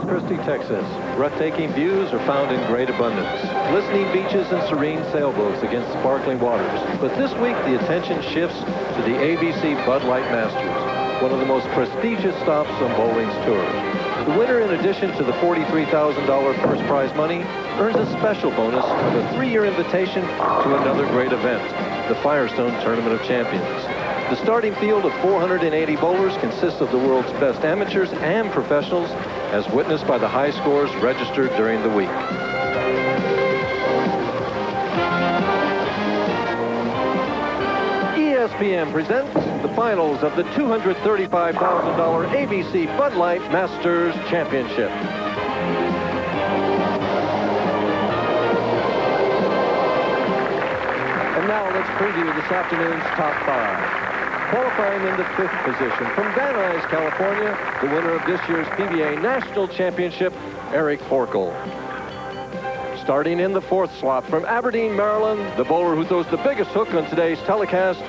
Christi, Texas. Breathtaking views are found in great abundance. Glistening beaches and serene sailboats against sparkling waters. But this week, the attention shifts to the ABC Bud Light Masters, one of the most prestigious stops on bowling's tour. The winner, in addition to the $43,000 first prize money, earns a special bonus of a 3-year invitation to another great event, the Firestone Tournament of Champions. The starting field of 480 bowlers consists of the world's best amateurs and professionals, as witnessed by the high scores registered during the week. ESPN presents the finals of the $235,000 ABC Bud Light Masters Championship. And now let's preview this afternoon's top 5. Qualifying in the 5th position from Van Nuys, California, the winner of this year's PBA National Championship, Eric Forkel. Starting in the 4th slot from Aberdeen, Maryland, the bowler who throws the biggest hook on today's telecast,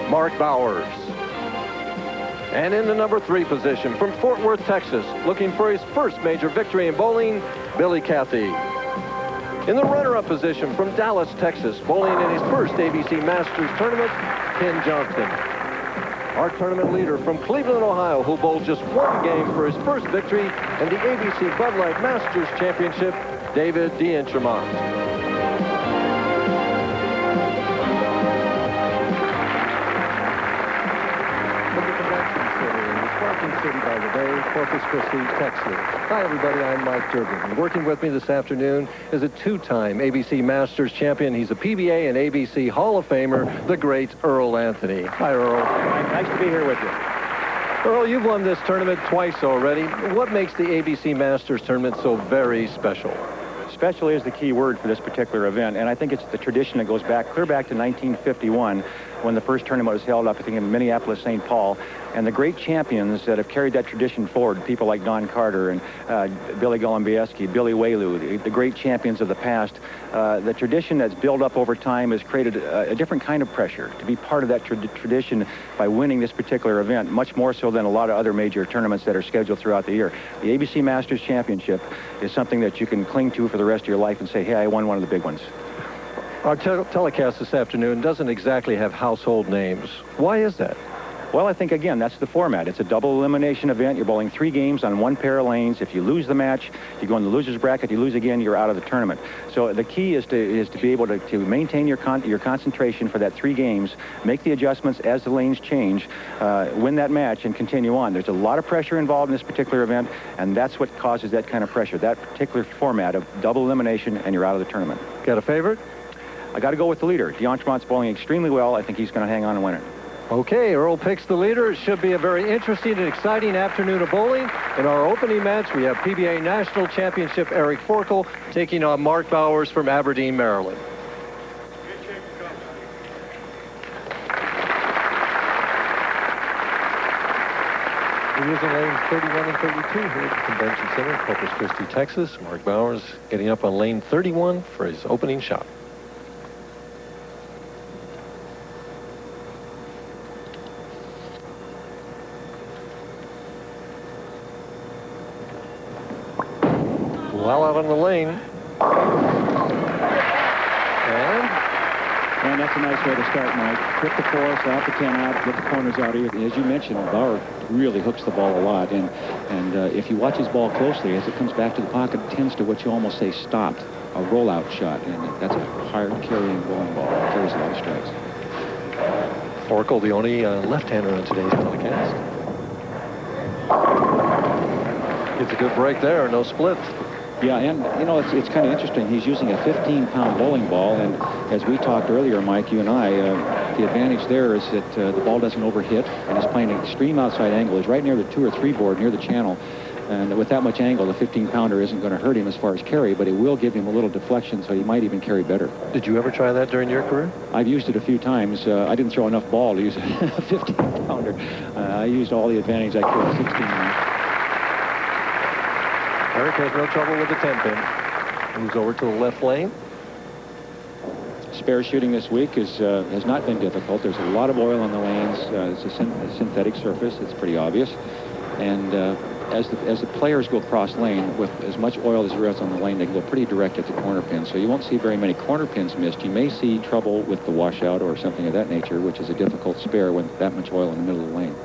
Mark Bowers. And in the number 3 position from Fort Worth, Texas, looking for his first major victory in bowling, Billy Cathey. In the runner-up position from Dallas, Texas, bowling in his first ABC Masters tournament, Ken Johnston. Our tournament leader from Cleveland, Ohio, who bowled just 1 game for his first victory in the ABC Bud Light Masters Championship, David D'Entremont. City by the Bay, Corpus Christi, Texas. Hi, everybody. I'm Mike Durbin. And working with me this afternoon is a 2-time ABC Masters champion. He's a PBA and ABC Hall of Famer, the great Earl Anthony. Hi, Earl. Nice to be here with you. Earl, you've won this tournament twice already. What makes the ABC Masters tournament so very special? Special is the key word for this particular event, and I think it's the tradition that goes back, clear back to 1951, when the first tournament was held up, I think, in Minneapolis, St. Paul. And the great champions that have carried that tradition forward, people like Don Carter and Billy Golombieski, Billy Whaley, the great champions of the past, the tradition that's built up over time has created a different kind of pressure to be part of that tradition by winning this particular event, much more so than a lot of other major tournaments that are scheduled throughout the year. The ABC Masters Championship is something that you can cling to for the rest of your life and say, hey, I won one of the big ones. Our telecast this afternoon doesn't exactly have household names. Why is that? Well, I think, again, that's the format. It's a double elimination event. You're bowling 3 games on 1 pair of lanes. If you lose the match, you go in the loser's bracket. You lose again, you're out of the tournament. So the key is to be able to maintain your concentration for that 3 games, make the adjustments as the lanes change, win that match, and continue on. There's a lot of pressure involved in this particular event, and that's what causes that kind of pressure, that particular format of double elimination, and you're out of the tournament. Got a favorite? I got to go with the leader. D'Entremont's bowling extremely well. I think he's going to hang on and win it. Okay, Earl picks the leader. It should be a very interesting and exciting afternoon of bowling. In our opening match, we have PBA National Championship Eric Forkel taking on Mark Bowers from Aberdeen, Maryland. We're using lanes 31 and 32 here at the Convention Center, Corpus Christi, Texas. Mark Bowers getting up on lane 31 for his opening shot. Well out on the lane. And that's a nice way to start, Mike. Put the 4, out the 10 out, get the corners out. As you mentioned, Bauer really hooks the ball a lot. And if you watch his ball closely, as it comes back to the pocket, it tends to what you almost say stopped, a rollout shot. And that's a hard carrying bowling ball. It carries a lot of strikes. Forkel, the only left-hander on today's telecast. Gets a good break there, no split. Yeah, and, you know, it's kind of interesting. He's using a 15-pound bowling ball, and as we talked earlier, Mike, you and I, the advantage there is that the ball doesn't overhit, and he's playing an extreme outside angle. He's right near the 2 or 3 board, near the channel, and with that much angle, the 15-pounder isn't going to hurt him as far as carry, but it will give him a little deflection, so he might even carry better. Did you ever try that during your career? I've used it a few times. I didn't throw enough ball to use a 15-pounder. I used all the advantage I could, 16. Eric has no trouble with the 10-pin. Moves over to the left lane. Spare shooting this week has not been difficult. There's a lot of oil on the lanes. It's a synthetic surface. It's pretty obvious. And as the players go cross lane, with as much oil as there is on the lane, they can go pretty direct at the corner pin. So you won't see very many corner pins missed. You may see trouble with the washout or something of that nature, which is a difficult spare when that much oil in the middle of the lane.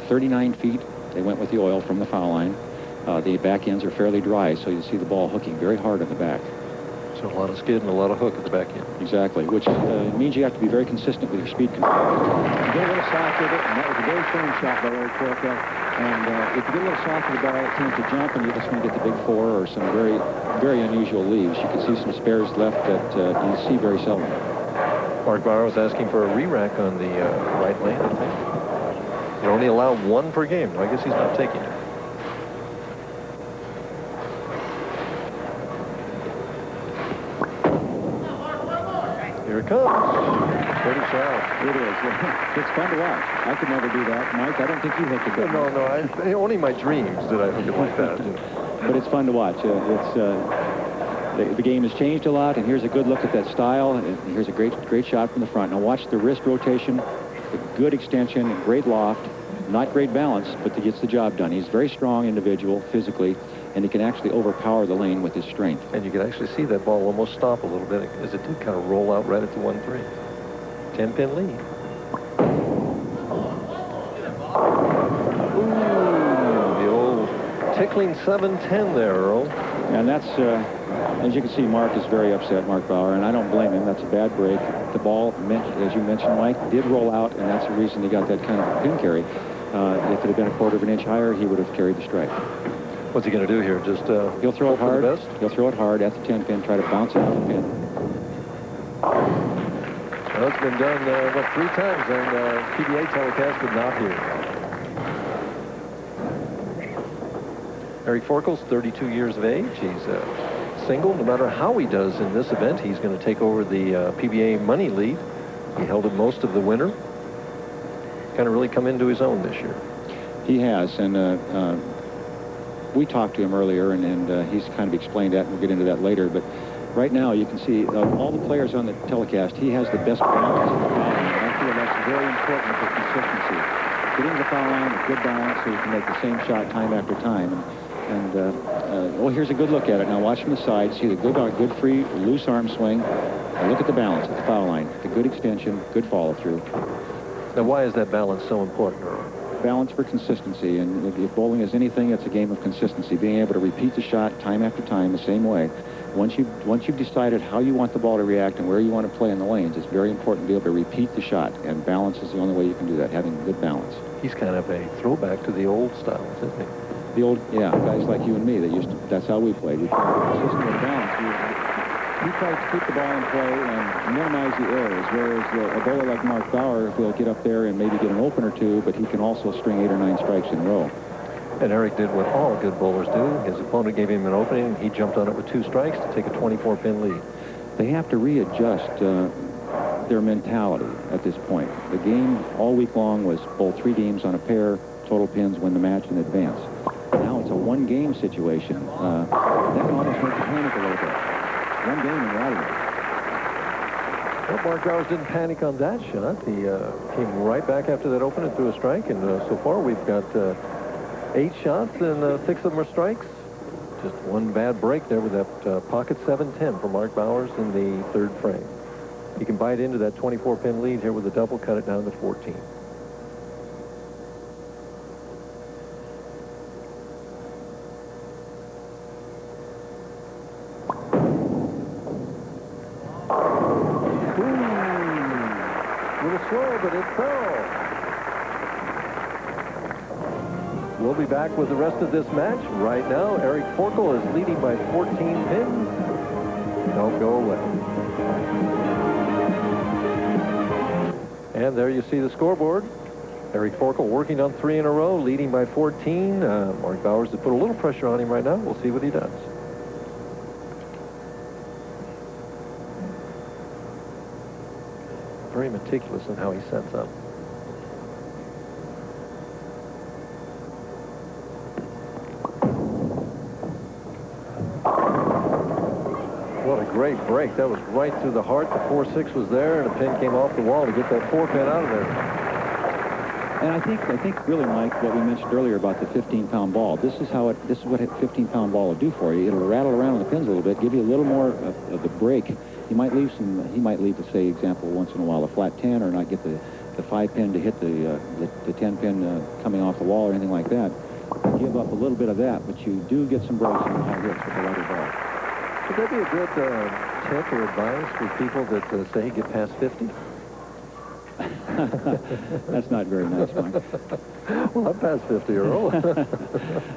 39 feet, they went with the oil from the foul line. The back ends are fairly dry, so you see the ball hooking very hard on the back. So a lot of skid and a lot of hook at the back end. Exactly, which means you have to be very consistent with your speed control. You get a little soft with it, and that was a very firm shot by Eric Forkel. And if you get a little soft with the ball, it tends to jump, and you're just going to get the big four or some very, very unusual leaves. You can see some spares left that you see very seldom. Mark Bauer was asking for a re-rack on the right lane, I think. You only allow one per game. I guess he's not taking it. Here it comes. Pretty shallow. It is. It's fun to watch. I could never do that. Mike, I don't think you hooked it good. No, only my dreams did I hook it like that. But it's fun to watch. The game has changed a lot, and here's a good look at that style, and here's a great shot from the front. Now watch the wrist rotation, the good extension, great loft, not great balance, but he gets the job done. He's a very strong individual physically, and he can actually overpower the lane with his strength. And you can actually see that ball almost stop a little bit as it did kind of roll out right at the 1-3. 10-pin lead. Ooh, the old tickling 7-10 there, Earl. And that's, as you can see, Mark is very upset, Mark Bauer, and I don't blame him. That's a bad break. The ball, as you mentioned, Mike, did roll out, and that's the reason he got that kind of pin carry. If it had been a quarter of an inch higher, he would have carried the strike. What's he going to do here? Just he'll throw it hard. He'll throw it hard at the 10-pin, try to bounce it off the pin. Well, it's been done, 3 times, and PBA telecast but not here. Eric Forkel's 32 years of age. He's single. No matter how he does in this event, he's going to take over the PBA money lead. He held it most of the winter. Kind of really come into his own this year. He has, and we talked to him earlier, and he's kind of explained that, and we'll get into that later. But right now, you can see all the players on the telecast, he has the best balance in the foul line. And I feel that's very important for consistency. Getting to the foul line with good balance so you can make the same shot time after time. Oh, here's a good look at it. Now watch from the side. See the good free, loose arm swing. Now look at the balance at the foul line. The good extension, good follow through. Now, why is that balance so important, Earl? Balance for consistency, and if bowling is anything, it's a game of consistency. Being able to repeat the shot time after time the same way. Once you've decided how you want the ball to react and where you want to play in the lanes, it's very important to be able to repeat the shot, and balance is the only way you can do that, having good balance. He's kind of a throwback to the old styles, isn't he? The old, yeah, guys like you and me that used to, that's how we played. We tried to be consistent with balance. He tries to keep the ball in play and minimize the errors, whereas a bowler like Mark Bauer will get up there and maybe get an open or two, but he can also string 8 or 9 strikes in a row. And Eric did what all good bowlers do. His opponent gave him an opening, and he jumped on it with 2 strikes to take a 24-pin lead. They have to readjust their mentality at this point. The game all week long was bowl 3 games on a pair, total pins, win the match, and advance. Now it's a 1-game situation. That can almost make you panic a little bit. 1 game and you're out of it. Well, Mark Bowers didn't panic on that shot. He came right back after that open and threw a strike, and so far we've got 8 shots, and 6 of them are strikes. Just 1 bad break there with that pocket 7-10 for Mark Bowers in the 3rd frame. He can bite into that 24-pin lead here with a double, cut it down to 14. Slow, but it fell. We'll be back with the rest of this match. Right now, Eric Forkel is leading by 14 pins. Don't go away. And there you see the scoreboard. Eric Forkel working on 3 in a row, leading by 14. Mark Bowers has put a little pressure on him right now. We'll see what he does. Very meticulous in how he sets up. What a great break. That was right through the heart. The 4-6 was there, and a pin came off the wall to get that 4-pin out of there. And I think really, Mike, what we mentioned earlier about the 15-pound ball, this is what a 15-pound ball will do for you. It'll rattle around on the pins a little bit, give you a little more of the break. He might leave, say, example, once in a while, a flat 10, or not get the 5-pin to hit the 10-pin coming off the wall or anything like that. Give up a little bit of that, but you do get some breaks and high hits with the lighter ball. Would that be a good tip or advice for people that say get past 50? That's not very nice, Mike. Well, I'm past 50, Earl.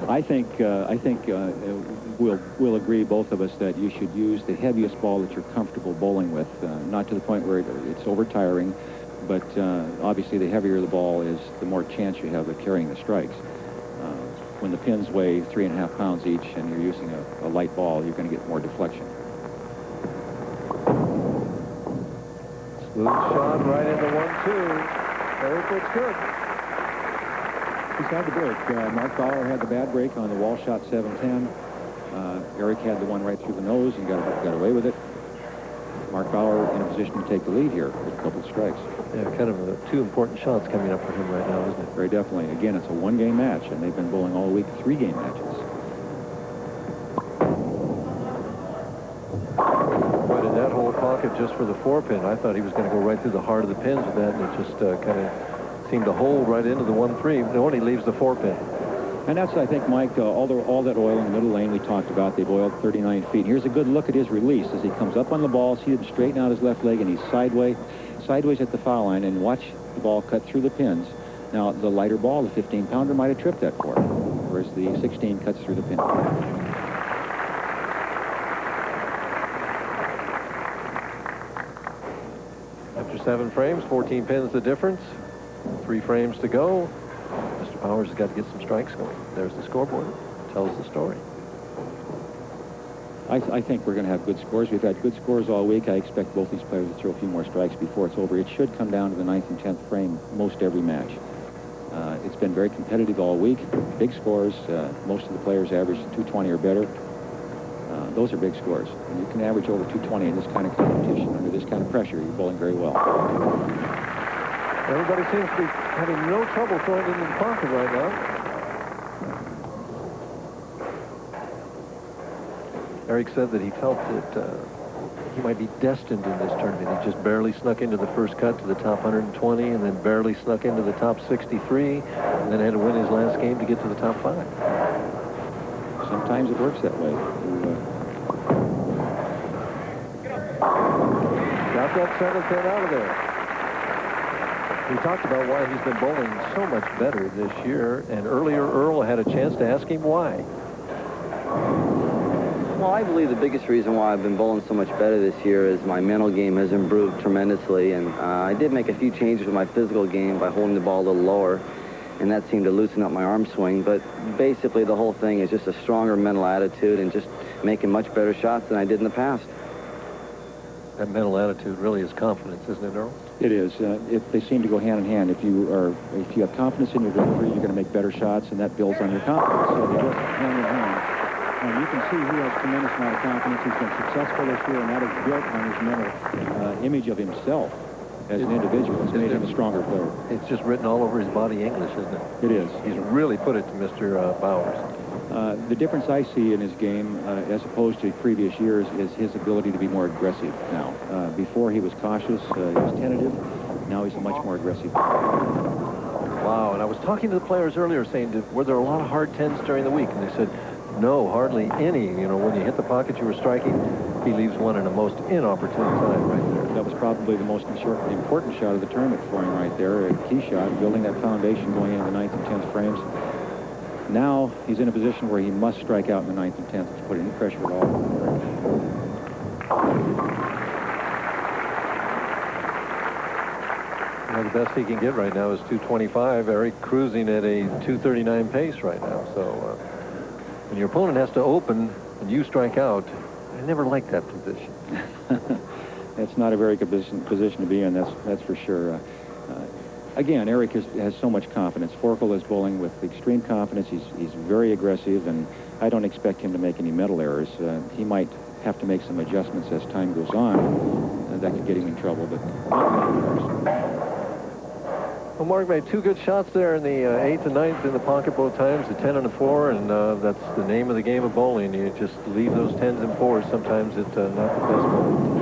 I think we'll agree, both of us, that you should use the heaviest ball that you're comfortable bowling with, not to the point where it's overtiring, but obviously the heavier the ball is, the more chance you have of carrying the strikes. When the pins weigh 3.5 pounds each and you're using a light ball, you're going to get more deflection. Smooth shot right into 1-2. Eric looks good. He's had the break. Mark Bauer had the bad break on the wall shot 7-10. Eric had the one right through the nose and got away with it. Mark Bauer in a position to take the lead here with a couple of strikes. Yeah, kind of two important shots coming up for him right now, isn't it? Very definitely. Again, it's a one-game match, and they've been bowling all week 3-game matches. Right in that whole pocket just for the 4-pin. I thought he was going to go right through the heart of the pins with that, and it just kind of seemed to hold right into the 1-3. No, and he leaves the 4-pin. And that's, I think, Mike, all that oil in the middle lane we talked about. They've oiled 39 feet. Here's a good look at his release as he comes up on the ball. See him straighten out his left leg, and he's sideways at the foul line, and watch the ball cut through the pins. Now, the lighter ball, the 15-pounder, might have tripped that for him, whereas the 16 cuts through the pin. After 7 frames, 14 pins the difference. 3 frames to go. Mr. Powers has got to get some strikes going. There's the scoreboard. Tells the story. I think we're going to have good scores. We've had good scores all week. I expect both these players to throw a few more strikes before it's over. It should come down to the 9th and 10th frame most every match. It's been very competitive all week. Big scores. Most of the players average 220 or better. Those are big scores. And you can average over 220 in this kind of competition under this kind of pressure. You're bowling very well. Everybody seems to be having no trouble throwing it into the pocket right now. Eric said that he felt that he might be destined in this tournament. He just barely snuck into the first cut to the top 120 and then barely snuck into the top 63 and then had to win his last game to get to the top 5. Sometimes it works that way. Got that 7th pin out of there. We talked about why he's been bowling so much better this year, and earlier Earl had a chance to ask him why. Well, I believe the biggest reason why I've been bowling so much better this year is my mental game has improved tremendously, and I did make a few changes with my physical game by holding the ball a little lower, and that seemed to loosen up my arm swing. But basically the whole thing is just a stronger mental attitude and just making much better shots than I did in the past. That mental attitude really is confidence, isn't it, Earl? It is. They seem to go hand in hand. If you have confidence in your delivery, you're going to make better shots, and that builds on your confidence. So they go hand in hand. And you can see he has a tremendous amount of confidence. He's been successful this year, and that is built on his mental image of himself as an individual. It's made him a stronger player. It's just written all over his body English, isn't it? It is. He's really put it to Mr. Bowers. The difference I see in his game, as opposed to previous years, is his ability to be more aggressive now. Before he was cautious, he was tentative. Now he's a much more aggressive player. Wow, and I was talking to the players earlier saying, were there a lot of hard 10s during the week? And they said, no, hardly any. You know, when you hit the pocket you were striking, he leaves one in a most inopportune time right there. That was probably the most important shot of the tournament for him right there, a key shot, building that foundation going into the 9th and 10th frames. Now he's in a position where he must strike out in the 9th and 10th to put any pressure at all. Well, the best he can get right now is 225. Eric cruising at a 239 pace right now. So when your opponent has to open and you strike out, I never like that position. It's not a very good position to be in, that's for sure. Again, Eric has so much confidence. Forkel is bowling with extreme confidence. He's very aggressive, and I don't expect him to make any mental errors. He might have to make some adjustments as time goes on. That could get him in trouble, but not many errors. Well, Mark made 2 good shots there in the 8th and 9th in the pocket both times, the 10 and the 4, and that's the name of the game of bowling. You just leave those 10s and 4s. Sometimes it's not the best moment.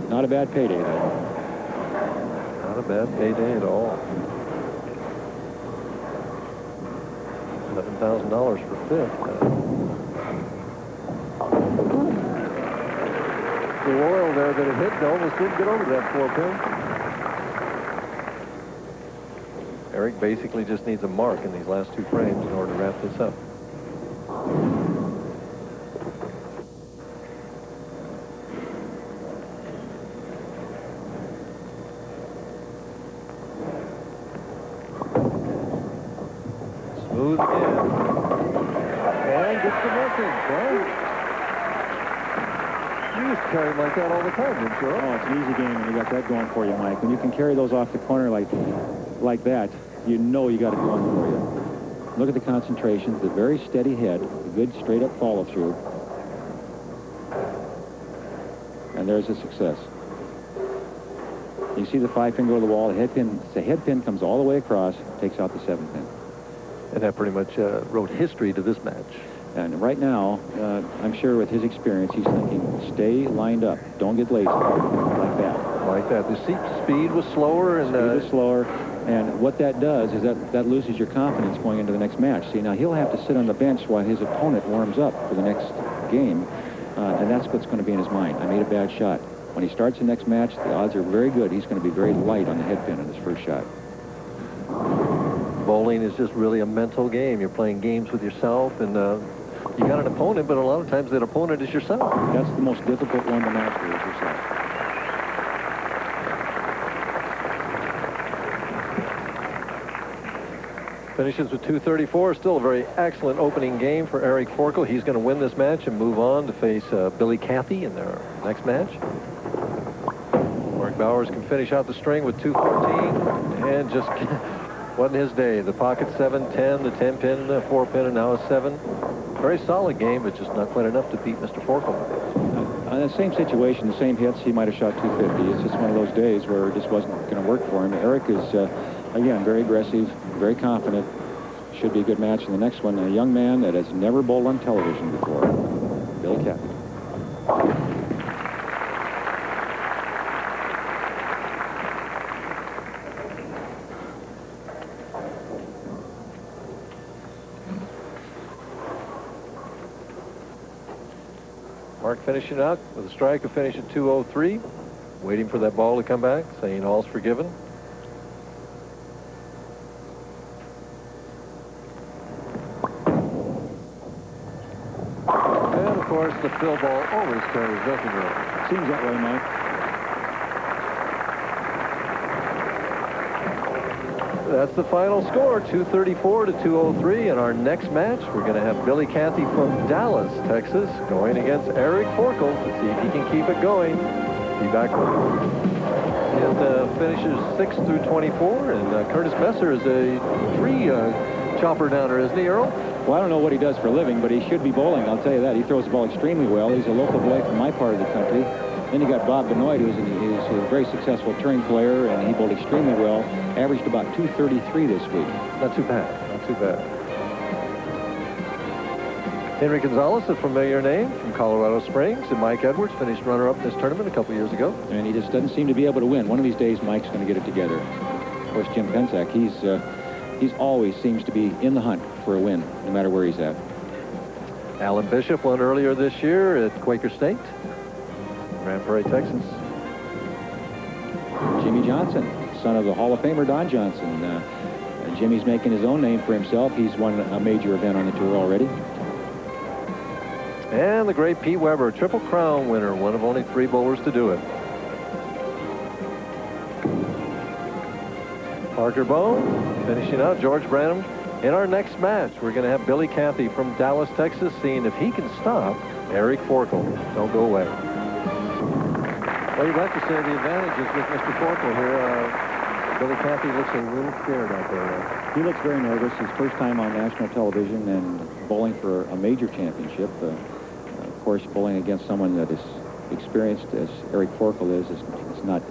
Not a bad payday, though. Not a bad payday at all. $11,000 for 5th. The oil there that it hit almost didn't get over to that 4-pin. Eric basically just needs a mark in these last 2 frames in order to wrap this up. Smooth again. And gets the message, right? You used to carry them like that all the time, didn't you? Oh, it's an easy game when you got that going for you, Mike. When you can carry those off the corner like that, you know you got it going for you. Look at the concentration, the very steady head, the good straight-up follow-through. And there's a success. You see the 5-pin go to the wall. The head pin comes all the way across, takes out the 7-pin. And that pretty much wrote history to this match. And right now, I'm sure with his experience, he's thinking, stay lined up. Don't get lazy like that. Like that. The speed was slower. And speed was slower. And what that does is that loses your confidence going into the next match. See, now he'll have to sit on the bench while his opponent warms up for the next game. And that's what's going to be in his mind. I made a bad shot. When he starts the next match, the odds are very good. He's going to be very light on the head pin in his first shot. Bowling is just really a mental game. You're playing games with yourself, and you got an opponent, but a lot of times that opponent is yourself. That's the most difficult one to master, is yourself. Finishes with 234. Still a very excellent opening game for Eric Forkel. He's going to win this match and move on to face Billy Cathey in their next match. Mark Bowers can finish out the string with 214, and just wasn't his day. The pocket 7-10, the 10-pin, the 4-pin, and now a 7. Very solid game, but just not quite enough to beat Mr. Forkel. In the same situation, the same hits, he might have shot 250. It's just one of those days where it just wasn't going to work for him. Eric is, again, very aggressive, very confident. Should be a good match in the next one. A young man that has never bowled on television before, Billy Cathey. Mark finishing out with a strike to finish at 203. Waiting for that ball to come back, saying all's forgiven. And, of course, the fill ball always carries, doesn't it? Seems that way, Mike. That's the final score, 234 to 203. In our next match, we're going to have Billy Cathey from Dallas, Texas, going against Eric Forkel to see if he can keep it going. Be back with him. And finishes 6 through 24. And Curtis Messer is a 3 chopper downer, isn't he, Earl? Well, I don't know what he does for a living, but he should be bowling, I'll tell you that. He throws the ball extremely well. He's a local boy from my part of the country. Then you got Bob Benoit, who's a very successful touring player, and he bowled extremely well. Averaged about 233 this week. Not too bad. Not too bad. Henry Gonzalez, a familiar name from Colorado Springs, and Mike Edwards finished runner-up in this tournament a couple years ago. And he just doesn't seem to be able to win. One of these days, Mike's going to get it together. Of course, Jim Pensack, he's always seems to be in the hunt for a win, no matter where he's at. Alan Bishop won earlier this year at Quaker State, Grand Prairie, Texas. Jimmy Johnson, son of the Hall of Famer Don Johnson. Jimmy's making his own name for himself. He's won a major event on the tour already. And the great Pete Weber, Triple Crown winner, one of only 3 bowlers to do it. Parker Bone finishing out George Branham. In our next match, we're going to have Billy Cathey from Dallas, Texas, seeing if he can stop Eric Forkel. Don't go away. Well, you'd like to say the advantage is with Mr. Forkel here. Billy Cathey looks a little scared out there. He looks very nervous. His first time on national television and bowling for a major championship. Of course, bowling against someone that is experienced as Eric Forkel is not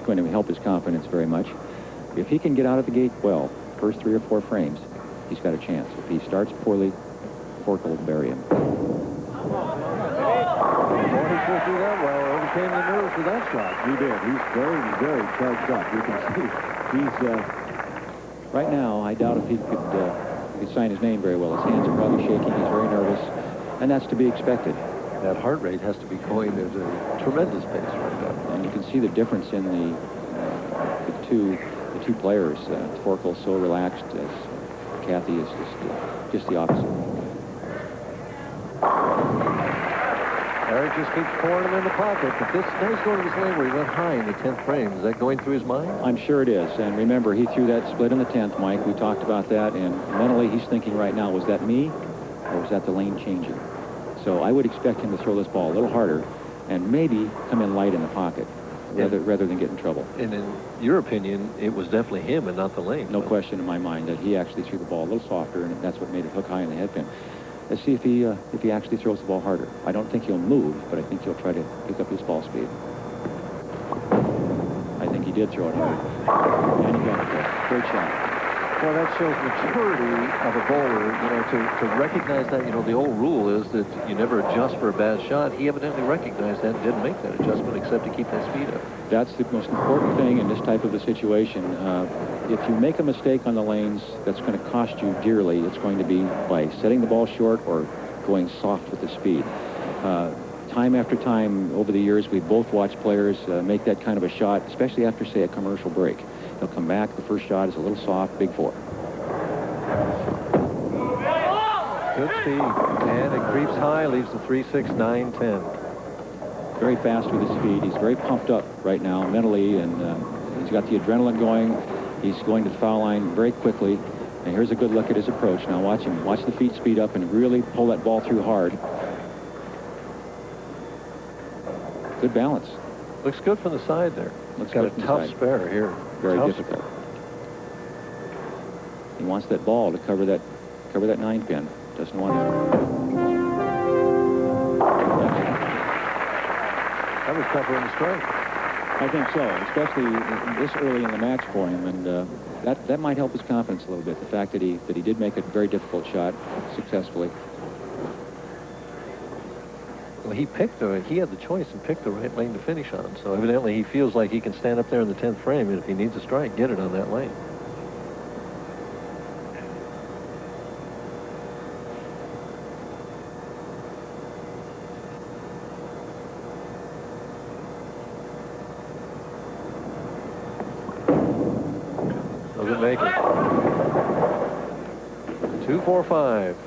going to help his confidence very much. If he can get out of the gate well, first 3 or 4 frames, he's got a chance. If he starts poorly, Forkel will bury him. Boy, he sure threw that well. Overcame the nerves with that shot. He did. He's very, very charged up. You can see he's right now. I doubt if he could sign his name very well. His hands are probably shaking. He's very nervous, and that's to be expected. That heart rate has to be going at a tremendous pace right now. And you can see the difference in the two players. Forkel so relaxed, as Cathey is just the opposite. Eric just keeps pouring him in the pocket, but this nice going to this lane where he went high in the 10th frame. Is that going through his mind? I'm sure it is. And remember, he threw that split in the 10th, Mike. We talked about that. And mentally, he's thinking right now, was that me or was that the lane changing? So I would expect him to throw this ball a little harder and maybe come in light in the pocket rather than get in trouble. And in your opinion, it was definitely him and not the lane. No question in my mind that he actually threw the ball a little softer, and that's what made it hook high in the headpin. Let's see if he actually throws the ball harder. I don't think he'll move, but I think he'll try to pick up his ball speed. I think he did throw it hard. And he got it there. Great shot. Well, that shows maturity of a bowler, to recognize that, the old rule is that you never adjust for a bad shot. He evidently recognized that and didn't make that adjustment except to keep that speed up. That's the most important thing in this type of a situation. If you make a mistake on the lanes, that's going to cost you dearly. It's going to be by setting the ball short or going soft with the speed. Time after time over the years, we've both watched players make that kind of a shot, especially after, say, a commercial break. They'll come back. The first shot is a little soft, big 4. Good speed. And it creeps high, leaves the 3, 6, 9, 10. Very fast with his speed. He's very pumped up right now mentally, and he's got the adrenaline going. He's going to the foul line very quickly. And here's a good look at his approach. Now watch him. Watch the feet speed up and really pull that ball through hard. Good balance. Looks good from the side there. Looks got good a from the tough side. spare here. Very Tough difficult. He wants that ball to cover that 9 pin. Doesn't want it. That was tougher in the strike. I think so, especially this early in the match for him, and that might help his confidence a little bit. The fact that he did make a very difficult shot successfully. Well, he had the choice and picked the right lane to finish on. So evidently he feels like he can stand up there in the 10th frame, and if he needs a strike, get it on that lane. Doesn't make it. 2, 4, 5.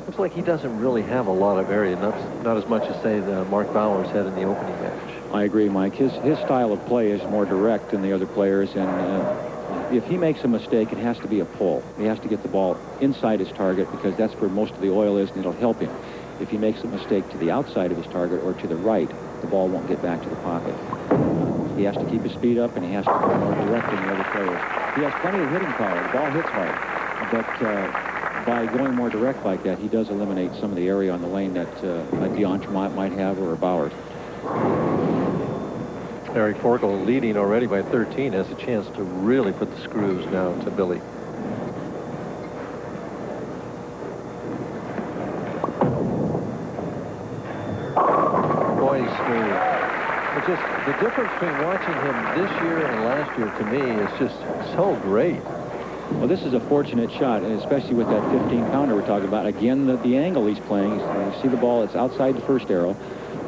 Looks like he doesn't really have a lot of area, not as much as, say, the Mark Bowers had in the opening match. I agree, Mike. His style of play is more direct than the other players, and if he makes a mistake, it has to be a pull. He has to get the ball inside his target because that's where most of the oil is, and it'll help him. If he makes a mistake to the outside of his target or to the right, the ball won't get back to the pocket. He has to keep his speed up, and he has to go more direct than the other players. He has plenty of hitting power. The ball hits hard, but by going more direct like that, he does eliminate some of the area on the lane that like D'Entremont might have or a Bowers. Eric Forkel, leading already by 13, has a chance to really put the screws now to Billy. Boy, he's smooth. It's just the difference between watching him this year and last year, to me, is just so great. Well, this is a fortunate shot, and especially with that 15-pounder we're talking about. Again, the angle he's playing. You see the ball, it's outside the first arrow.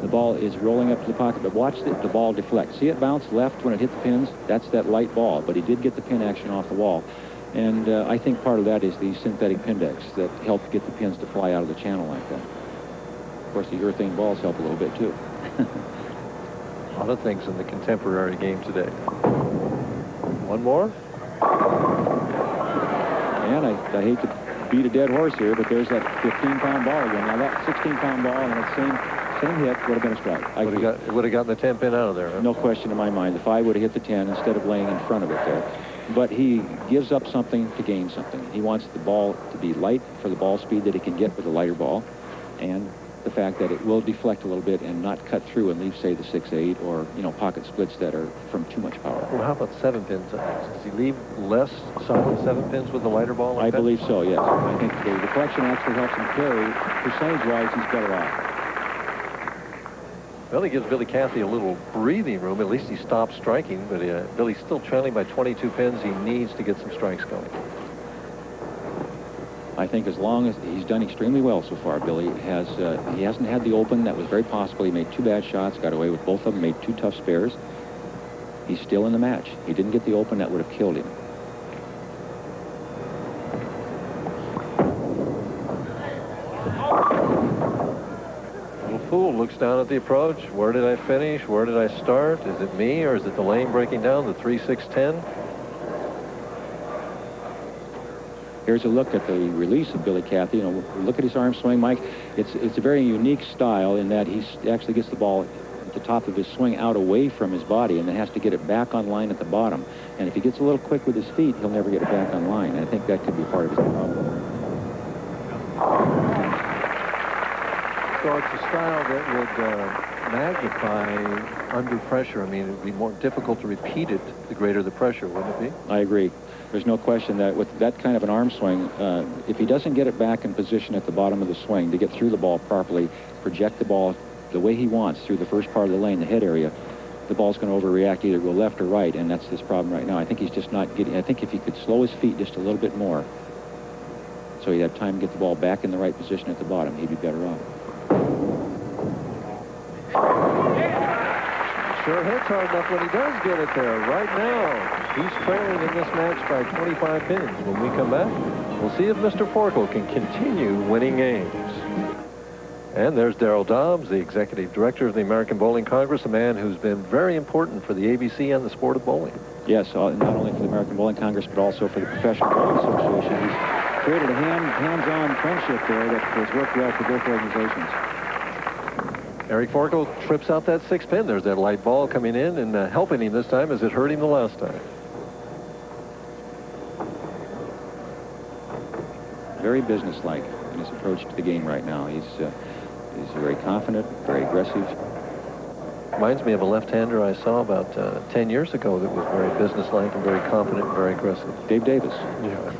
The ball is rolling up to the pocket, but watch the ball deflect. See it bounce left when it hit the pins? That's that light ball, but he did get the pin action off the wall. And I think part of that is the synthetic pin decks that help get the pins to fly out of the channel like that. Of course, the urethane balls help a little bit, too. A lot of things in the contemporary game today. One more. And I hate to beat a dead horse here, but there's that 15-pound ball again. Now that 16-pound ball and that same hit would have been a strike. Would have gotten the 10 pin out of there, huh? No question in my mind. The 5 would have hit the 10 instead of laying in front of it there. But he gives up something to gain something. He wants the ball to be light for the ball speed that he can get with a lighter ball, and the fact that it will deflect a little bit and not cut through and leave, say, the 6-8 or, you know, pocket splits that are from too much power. Well, how about 7 pins? Does he leave less solid 7 pins with the lighter ball? Like I that? believe so, yes. I think the deflection actually helps him carry. Percentage-wise, he's better off. Well, he gives Billy Cathey a little breathing room. At least he stops striking, but Billy's still trailing by 22 pins. He needs to get some strikes going. I think as long as he's done extremely well so far, Billy has, he hasn't had the open. That was very possible. He made 2 bad shots, got away with both of them, made 2 tough spares. He's still in the match. He didn't get the open. That would have killed him. Little fool looks down at the approach. Where did I finish? Where did I start? Is it me or is it the lane breaking down, the 3-6-10? Here's a look at the release of Billy Cathey. You know, look at his arm swing, Mike. It's a very unique style in that he actually gets the ball at the top of his swing out away from his body and then has to get it back on line at the bottom. And if he gets a little quick with his feet, he'll never get it back on line. And I think that could be part of his problem. So it's a style that would magnify under pressure. I mean, it would be more difficult to repeat it the greater the pressure, wouldn't it be? I agree. There's no question that with that kind of an arm swing, if he doesn't get it back in position at the bottom of the swing to get through the ball properly, project the ball the way he wants through the first part of the lane, the head area, the ball's going to overreact, either go left or right, and that's his problem right now. I think he's just not getting, I think if he could slow his feet just a little bit more, so he'd have time to get the ball back in the right position at the bottom, he'd be better off. Sure hits hard enough when he does get it there. Right now, he's trailing in this match by 25 pins. When we come back, we'll see if Mr. Forkel can continue winning games. And there's Darryl Dobbs, the executive director of the American Bowling Congress, a man who's been very important for the ABC and the sport of bowling. Yes, not only for the American Bowling Congress, but also for the Professional Bowling Association. He's created a hands-on friendship there that has worked well for both organizations. Eric Forkel trips out that 6 pin. There's that light ball coming in and helping him this time as it hurt him the last time. Very businesslike in his approach to the game right now. He's very confident, very aggressive. Reminds me of a left-hander I saw about 10 years ago that was very businesslike and very confident and very aggressive. Dave Davis. Yeah.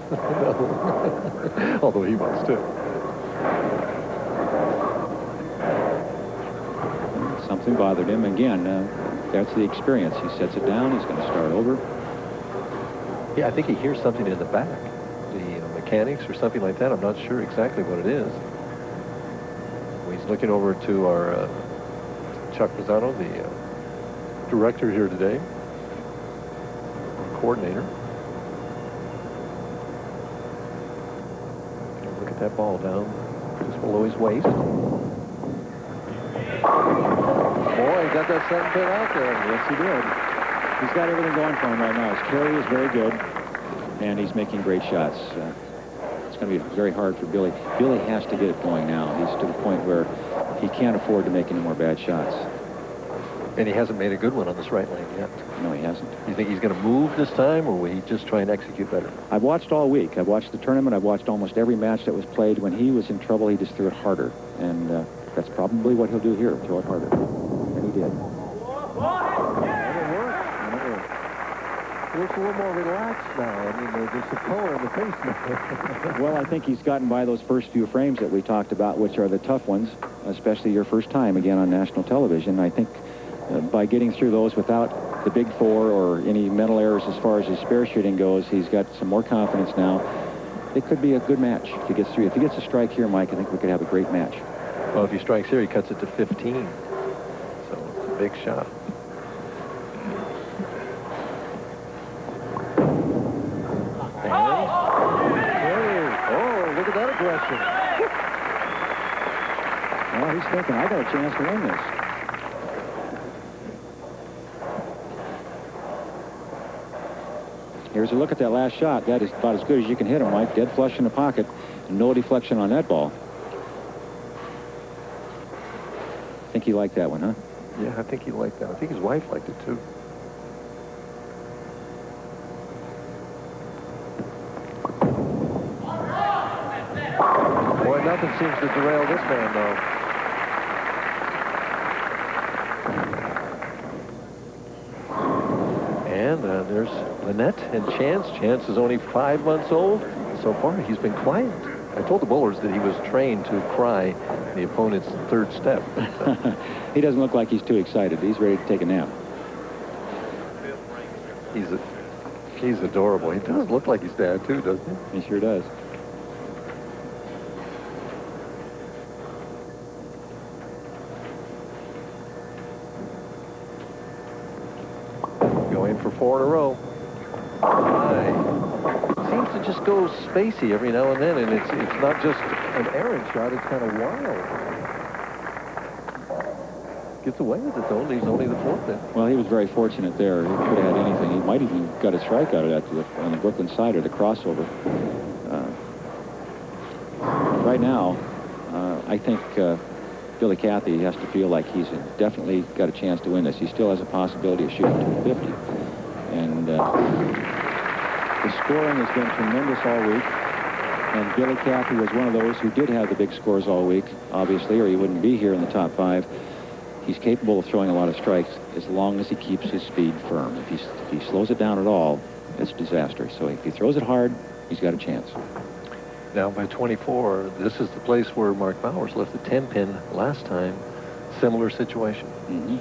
Although he was too. Something bothered him. Again, that's the experience. He sets it down. He's going to start over. Yeah, I think he hears something in the back. The mechanics or something like that. I'm not sure exactly what it is. He's looking over to our Chuck Pisano, the director here today, coordinator. Look at that ball down just below his waist. Boy, he got that 7 pin out there. Yes, he did. He's got everything going for him right now. His carry is very good, and he's making great shots. It's going to be very hard for Billy. Billy has to get it going now. He's to the point where he can't afford to make any more bad shots. And he hasn't made a good one on this right lane yet. No, he hasn't. You think he's going to move this time, or will he just try and execute better? I've watched all week. I've watched the tournament. I've watched almost every match that was played. When he was in trouble, he just threw it harder. And that's probably what he'll do here, throw it harder. And he did. He looks a little more relaxed now. I mean, there's a color in the face now. Well, I think he's gotten by those first few frames that we talked about, which are the tough ones, especially your first time again on national television. I think by getting through those without the big four or any mental errors as far as his spare shooting goes, he's got some more confidence now. It could be a good match if he gets through. If he gets a strike here, Mike, I think we could have a great match. Well, if he strikes here, he cuts it to 15. So it's a big shot. Oh, look at that aggression. Well, he's thinking, I got a chance to win this. Here's a look at that last shot. That is about as good as you can hit him, Mike. Dead flush in the pocket. No deflection on that ball. I think he liked that one, huh? Yeah, I think he liked that. I think his wife liked it, too. Boy, nothing seems to derail this man, though. Lynette and Chance. Chance is only 5 months old. So far, he's been quiet. I told the bowlers that he was trained to cry the opponent's third step. He doesn't look like he's too excited. He's ready to take a nap. He's adorable. He does look like his dad, too, doesn't he? He sure does. Going for 4 in a row. High. Seems to just go spacey every now and then, and it's not just an errant shot, it's kind of wild. Gets away with it, though. Leaves only the 4th in. Well, he was very fortunate there. He could have had anything. He might even got a strike out of that on the Brooklyn side or the crossover. Right now, I think Billy Cathey has to feel like he's definitely got a chance to win this. He still has a possibility of shooting 250. And the scoring has been tremendous all week. And Billy Cathey was one of those who did have the big scores all week, obviously, or he wouldn't be here in the top 5. He's capable of throwing a lot of strikes as long as he keeps his speed firm. If he slows it down at all, it's disaster. So if he throws it hard, he's got a chance. Now by 24, this is the place where Mark Bowers left the 10-pin last time. Similar situation. Mm-hmm.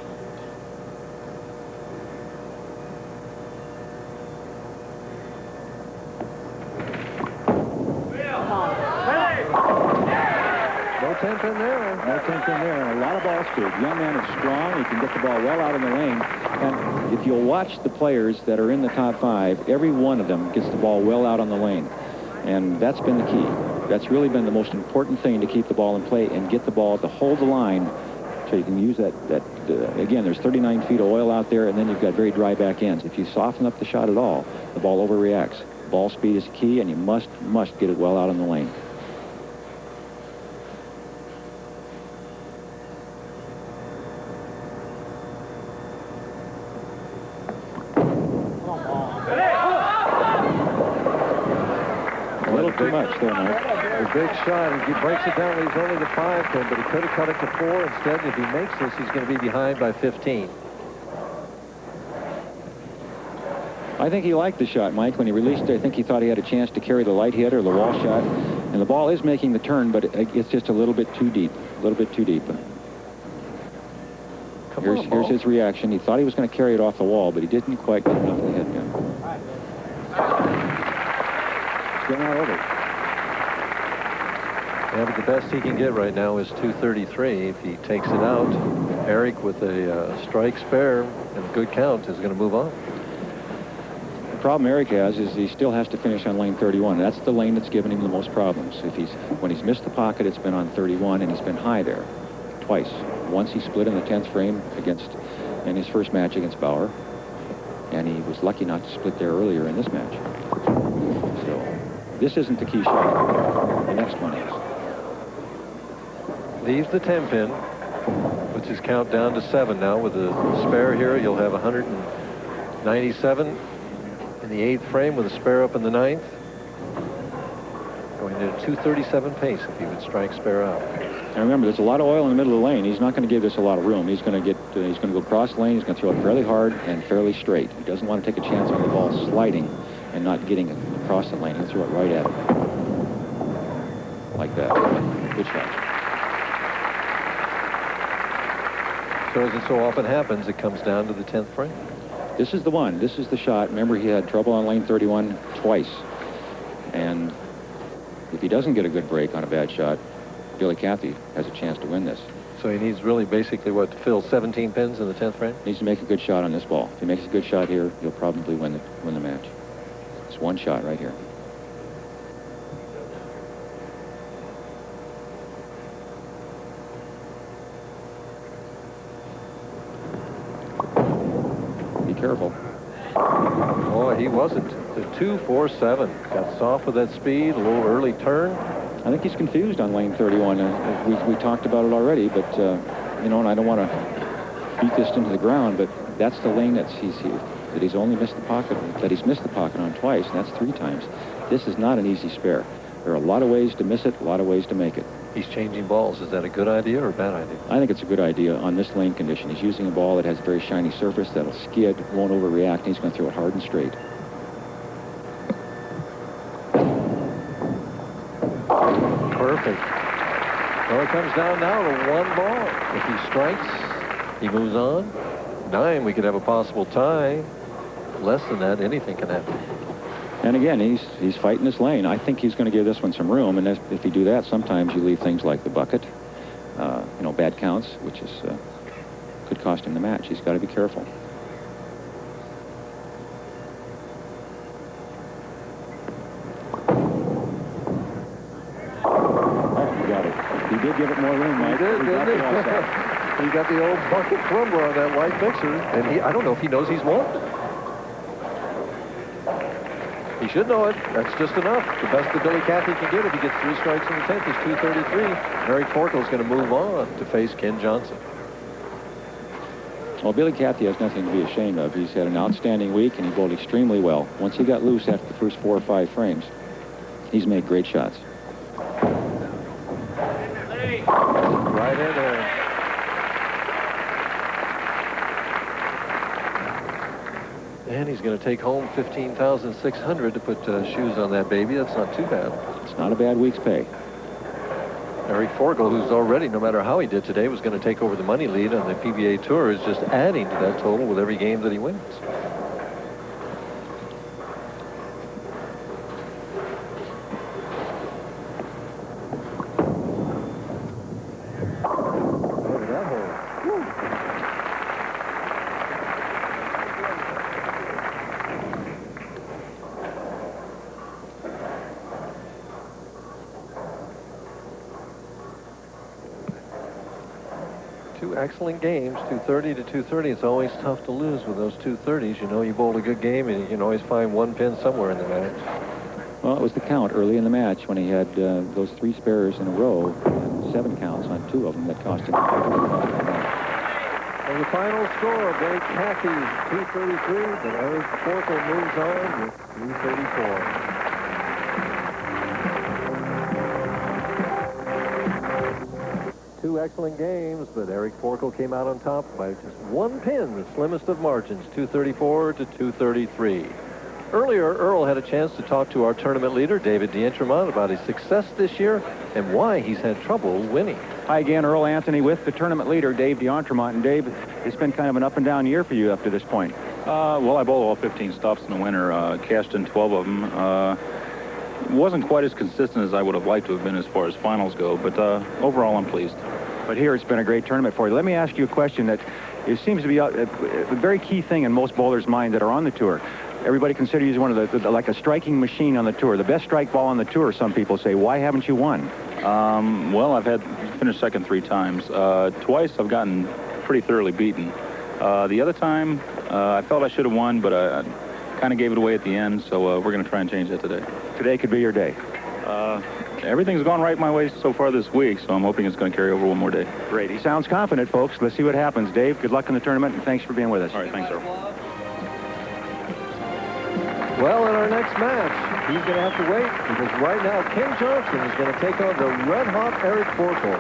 No 10-pin there. No 10-pin there, and a lot of ball speed. The young man is strong. He can get the ball well out in the lane. And if you'll watch the players that are in the top 5, every one of them gets the ball well out on the lane. And that's been the key. That's really been the most important thing, to keep the ball in play and get the ball to hold the line so you can use that. Again, there's 39 feet of oil out there, and then you've got very dry back ends. If you soften up the shot at all, the ball overreacts. Ball speed is key, and you must get it well out on the lane. Too much there, Mike. A big shot. He breaks it down, leaves only the 5-pin, but he could have cut it to 4 instead. If he makes this, he's going to be behind by 15. I think he liked the shot, Mike. When he released it, I think he thought he had a chance to carry the light hit or the wall shot. And the ball is making the turn, but it's just a little bit too deep. A little bit too deep. Here's his reaction. He thought he was going to carry it off the wall, but he didn't quite get enough of the hit down. Still not over. Yeah, but the best he can get right now is 233. If he takes it out, Eric with a strike spare and a good count is going to move on. The problem Eric has is he still has to finish on lane 31. That's the lane that's given him the most problems. When he's missed the pocket, it's been on 31, and he's been high there twice. Once he split in the 10th frame in his first match against Bauer, and he was lucky not to split there earlier in this match. So this isn't the key shot. The next one is. Leaves the 10-pin. Puts his count down to 7 now. With a spare here, you'll have 197 in the 8th frame with a spare up in the 9th. Going at a 237 pace if he would strike spare out. And remember, there's a lot of oil in the middle of the lane. He's not going to give this a lot of room. He's going to go cross lane. He's going to throw it fairly hard and fairly straight. He doesn't want to take a chance on the ball sliding and not getting across the lane. He'll throw it right at it. Like that. Good shot. So as it so often happens, it comes down to the 10th frame. This is the one. This is the shot. Remember, he had trouble on lane 31 twice. And if he doesn't get a good break on a bad shot, Billy Cathey has a chance to win this. So he needs really basically what, to fill 17 pins in the 10th frame? Needs to make a good shot on this ball. If he makes a good shot here, he'll probably win the match. It's one shot right here. Be careful. Oh, he wasn't. The 247 got soft with that speed, a little early turn. I think he's confused on lane 31. We talked about it already, but and I don't want to beat this into the ground, but that's the lane that he's only missed the pocket, that he's missed the pocket on twice, and that's 3 times. This is not an easy spare. There are a lot of ways to miss it, a lot of ways to make it. He's changing balls. Is that a good idea or a bad idea? I think it's a good idea on this lane condition. He's using a ball that has a very shiny surface that'll skid, won't overreact, and he's going to throw it hard and straight. Perfect. Well, it comes down now to one ball. If he strikes, he moves on. 9, we could have a possible tie. Less than that, anything can happen. And again, he's fighting this lane. I think he's going to give this one some room. And if you do that, sometimes you leave things like the bucket, you know, bad counts, which is could cost him the match. He's got to be careful. He did give it more room, Mike. He did, didn't he? He got the old bucket plumber on that white mixer, and I don't know if he knows he's won. He should know it. That's just enough. The best that Billy Cathey can get if he gets 3 strikes in the 10th is 233. Eric Forkel is going to move on to face Ken Johnson. Well, Billy Cathey has nothing to be ashamed of. He's had an outstanding week, and he bowled extremely well. Once he got loose after the first 4 or 5 frames, he's made great shots. Right in there. And he's going to take home $15,600 to put shoes on that baby. That's not too bad. It's not a bad week's pay. Eric Forkel, who's already, no matter how he did today, was going to take over the money lead on the PBA Tour, is just adding to that total with every game that he wins. Excellent games, 230 to 230. It's always tough to lose with those 230s. You know, you bowled a good game, and you can always find one pin somewhere in the match. Well, it was the count early in the match when he had those 3 spares in a row, and 7 counts on 2 of them that cost him. And the final score, Billy Cathey 233, but Eric Forkel moves on with 334. Two excellent games, but Eric Forkel came out on top by just 1 pin, the slimmest of margins, 234 to 233. Earlier, Earl had a chance to talk to our tournament leader, David D'Entremont, about his success this year and why he's had trouble winning. Hi again, Earl Anthony with the tournament leader, Dave D'Entremont. And Dave, it's been kind of an up and down year for you up to this point. Well, I bowled all 15 stops in the winter, cashed in 12 of them. Wasn't quite as consistent as I would have liked to have been as far as finals go, but overall I'm pleased. But here it's been a great tournament for you. Let me ask you a question that it seems to be a very key thing in most bowlers' mind that are on the tour. Everybody considers you one of the like a striking machine on the tour, the best strike ball on the tour, some people say. Why haven't you won? Well, I've finished second 3 times. Twice I've gotten pretty thoroughly beaten. The other time I felt I should have won, but I kind of gave it away at the end, so we're going to try and change that today. Today could be your day. Everything's gone right my way so far this week, so I'm hoping it's going to carry over one more day. Great. He sounds confident, folks. Let's see what happens. Dave, good luck in the tournament, and thanks for being with us. All right, thanks, Earl. Well, in our next match, he's going to have to wait because right now Ken Johnson is going to take on the red-hot Eric Forkel.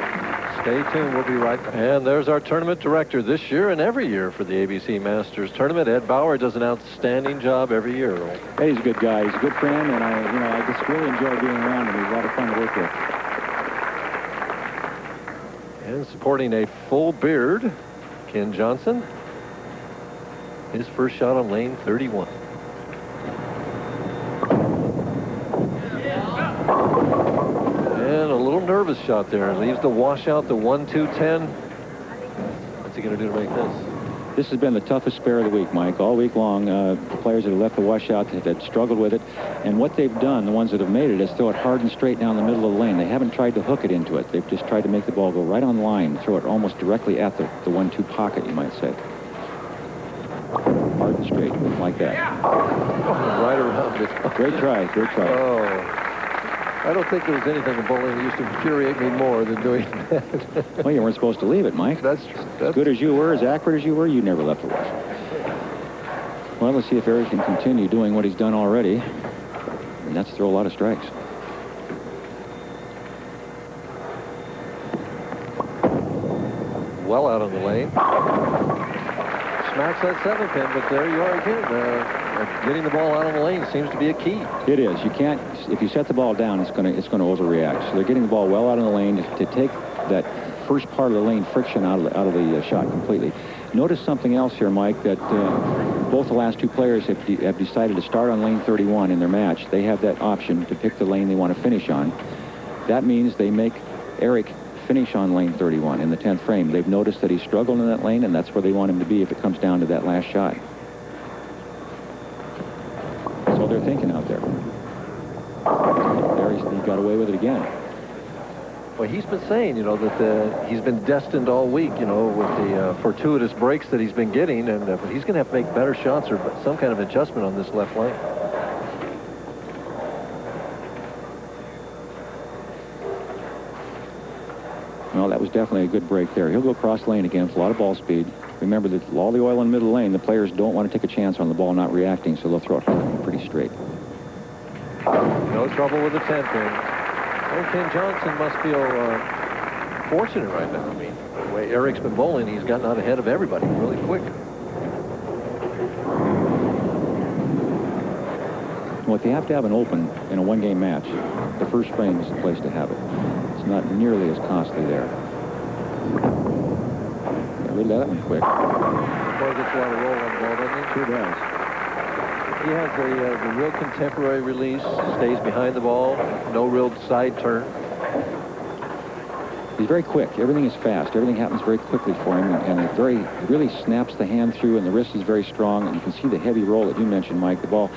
Stay tuned. We'll be right back. And there's our tournament director this year and every year for the ABC Masters Tournament. Ed Bauer does an outstanding job every year. Hey, he's a good guy. He's a good friend, and I just really enjoy being around him. He's a lot of fun to work with. And supporting a full beard, Ken Johnson. His first shot on lane 31. And a little nervous shot there. Leaves the washout, the 1-2-10. What's he going to do to make this? This has been the toughest spare of the week, Mike. All week long, the players that have left the washout have struggled with it. And what they've done, the ones that have made it, is throw it hard and straight down the middle of the lane. They haven't tried to hook it into it. They've just tried to make the ball go right on line, throw it almost directly at the 1-2 pocket, you might say. Hard and straight, like that. Oh, right around it. Great try, great try. Oh. I don't think there's anything in bowling that used to infuriate me more than doing that. Well, you weren't supposed to leave it, Mike. That's as good as you were, as accurate as you were, you never left the wash. Well, let's see if Eric can continue doing what he's done already. And that's throw a lot of strikes. Well out on the lane. smacks that 7-pin, but there you are again. Getting the ball out on the lane seems to be a key. It is. You can't, if you set the ball down, it's going to overreact. So they're getting the ball well out of the lane to take that first part of the lane friction out of the shot completely. Notice something else here, Mike, that both the last two players have decided to start on lane 31 in their match. They have that option to pick the lane they want to finish on. That means they make Eric finish on lane 31 in the 10th frame. They've noticed that he's struggled in that lane, and that's where they want him to be if it comes down to that last shot. That's all they're thinking out there. There he got away with it again. Well, he's been saying, that he's been destined all week, with the fortuitous breaks that he's been getting, and but he's going to have to make better shots or some kind of adjustment on this left lane. Well, that was definitely a good break there. He'll go cross lane again with a lot of ball speed. Remember that all the oil in the middle lane, the players don't want to take a chance on the ball not reacting, so they'll throw it pretty straight. No trouble with the 10-pin. Ken Johnson must feel fortunate right now. I mean, the way Eric's been bowling, he's gotten out ahead of everybody really quick. Well, if you have to have an open in a one-game match, the first frame is the place to have it. It's not nearly as costly there. Got rid of that one quick. Boy gets a lot of roll on the ball, doesn't he? Sure does. He has the real contemporary release, stays behind the ball, no real side turn. He's very quick. Everything is fast. Everything happens very quickly for him, and it really snaps the hand through, and the wrist is very strong, and you can see the heavy roll that you mentioned, Mike. The ball,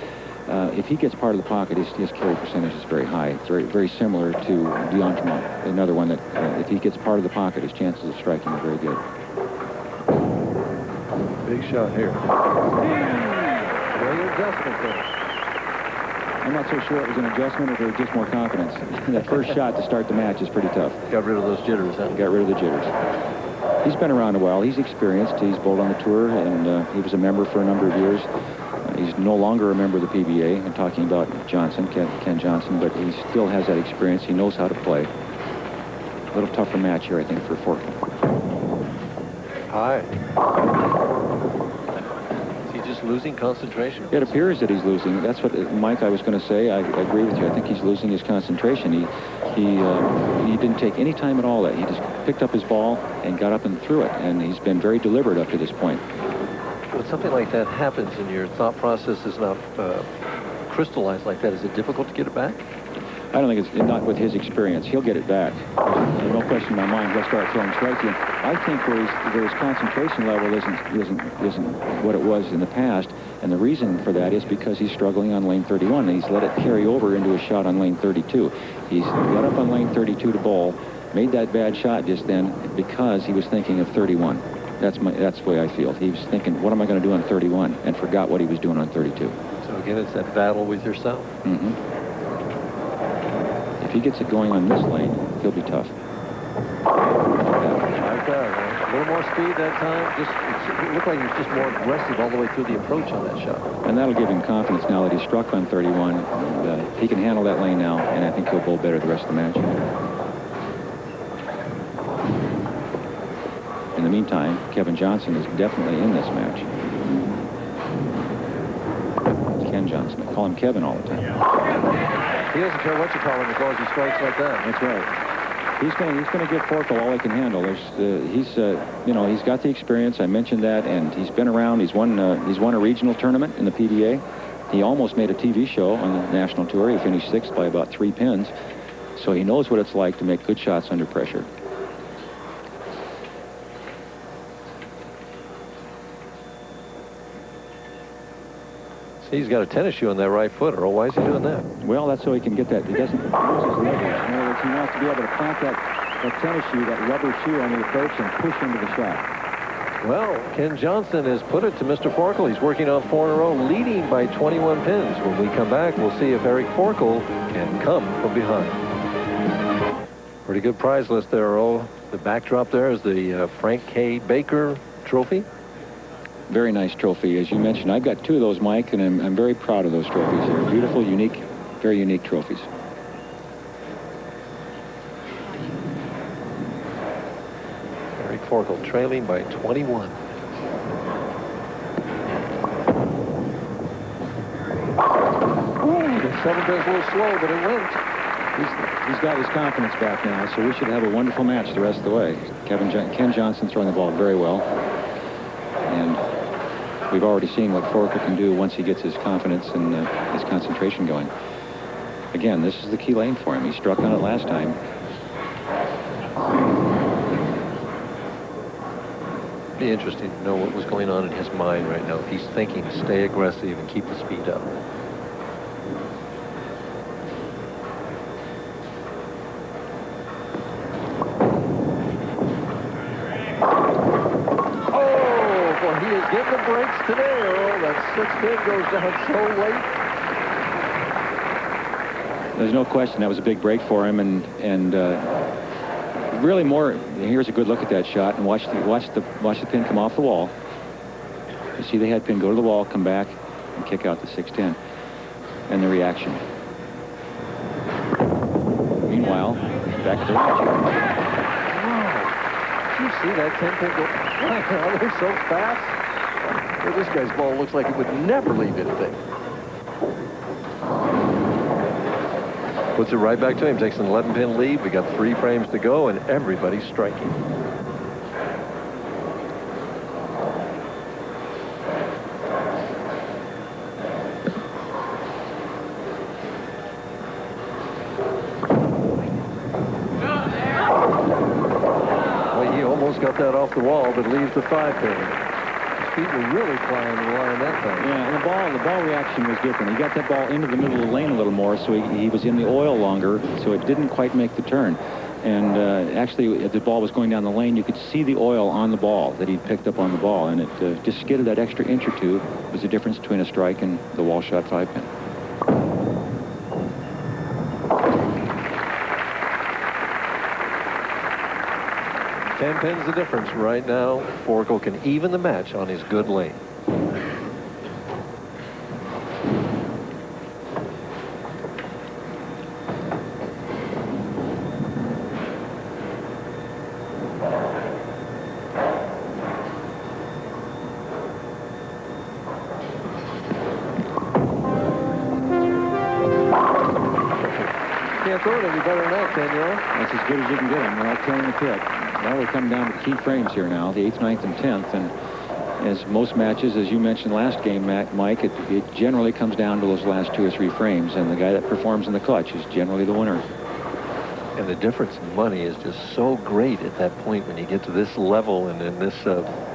if he gets part of the pocket, his carry percentage is very high. It's very, very similar to D'Entremont, another one that if he gets part of the pocket, his chances of striking are very good. Big shot here. Great adjustment there. I'm not so sure it was an adjustment or if it was just more confidence. That first shot to start the match is pretty tough. Got rid of those jitters, huh? Got rid of the jitters. He's been around a while. He's experienced. He's bowled on the tour, and he was a member for a number of years. He's no longer a member of the PBA. I'm talking about Johnson, Ken Johnson, but he still has that experience. He knows how to play. A little tougher match here, I think, for Forkel. High. Just losing concentration? It appears that he's losing. That's what, Mike, I was going to say. I agree with you. I think he's losing his concentration. He didn't take any time at all. He just picked up his ball and got up and threw it, and he's been very deliberate up to this point. When something like that happens and your thought process is not crystallized like that, is it difficult to get it back? I don't think it's not with his experience. He'll get it back. There's no question in my mind. He'll start throwing strikes in. I think where his concentration level isn't what it was in the past, and the reason for that is because he's struggling on lane 31, and he's let it carry over into a shot on lane 32. He's got up on lane 32 to bowl, made that bad shot just then because he was thinking of 31. That's the way I feel. He was thinking, what am I going to do on 31, and forgot what he was doing on 32. So again, it's that battle with yourself. Mm-hmm. If he gets it going on this lane, he'll be tough. Like that. A little more speed that time. It looked like he was just more aggressive all the way through the approach on that shot. And that'll give him confidence now that he's struck on 31. And, he can handle that lane now, and I think he'll bowl better the rest of the match. In the meantime, Kevin Johnson is definitely in this match. Ken Johnson. I call him Kevin all the time. He doesn't care what you call him as long as he strikes like that. That's right. He's going to give Forkel all he can handle. He's got the experience. I mentioned that, and he's been around. He's won a regional tournament in the PBA. He almost made a TV show on the national tour. He finished 6th by about 3 pins. So he knows what it's like to make good shots under pressure. He's got a tennis shoe on that right foot, Earl. Why is he doing that? Well, that's so he can get that. He doesn't use his leverage. In other words, he wants to be able to plant that tennis shoe, that rubber shoe on the approach and push into the shot. Well, Ken Johnson has put it to Mr. Forkel. He's working on 4 in a row, leading by 21 pins. When we come back, we'll see if Eric Forkel can come from behind. Pretty good prize list there, Earl. The backdrop there is the Frank K. Baker trophy. Very nice trophy. As you mentioned, I've got 2 of those, Mike, and I'm very proud of those trophies. They're beautiful, unique, very unique trophies. Eric Forkel trailing by 21. 7 pins a little slow, but it went. He's got his confidence back now, so we should have a wonderful match the rest of the way. Ken Johnson throwing the ball very well. And we've already seen what Forkel can do once he gets his confidence and his concentration going. Again, this is the key lane for him. He struck on it last time. Be interesting to know what was going on in his mind right now. He's thinking, stay aggressive and keep the speed up. He is getting the breaks today, Earl. That 6 pin goes down so late. There's no question that was a big break for him, and really more. Here's a good look at that shot, and watch the pin come off the wall. You see the head pin go to the wall, come back, and kick out the 6-10, and the reaction. Meanwhile, back to the match. You see that 10 pin go flying out there so fast? Well, this guy's ball looks like it would never leave anything. Puts it right back to him. Takes an 11-pin lead. We got 3 frames to go, and everybody's striking. Got that off the wall, but leaves the 5-pin. His feet were really flying the line that time. Yeah, and the ball reaction was different. He got that ball into the middle of the lane a little more, so he was in the oil longer, so it didn't quite make the turn. And actually, as the ball was going down the lane, you could see the oil on the ball that he'd picked up on the ball, and it just skidded that extra inch or two. Was the difference between a strike and the wall shot 5-pin. 10 pins the difference right now. Forkel can even the match on his good lane. Can't throw it any better than that, can you? That's as good as you can get him without killing the tip. Now we come down to key frames here now, the 8th, 9th, and 10th. And as most matches, as you mentioned last game, Mike, it generally comes down to those last 2 or 3 frames. And the guy that performs in the clutch is generally the winner. And the difference in money is just so great at that point when you get to this level and in this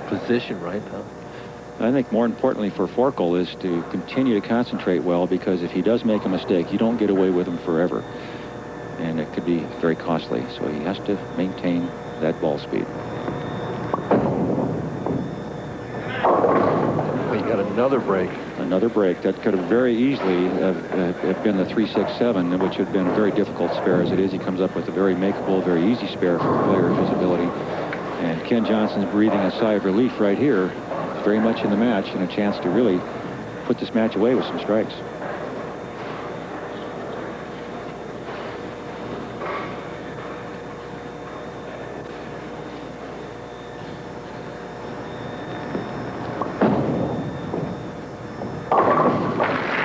position right now. I think more importantly for Forkel is to continue to concentrate well, because if he does make a mistake, you don't get away with him forever. And it could be very costly. So he has to maintain that ball speed. Well, you got another break. Another break. That could have very easily have been the 3-6-7, which would have been a very difficult spare. As it is, he comes up with a very makeable, very easy spare for a player of his ability. And Ken Johnson's breathing a sigh of relief right here, very much in the match, and a chance to really put this match away with some strikes.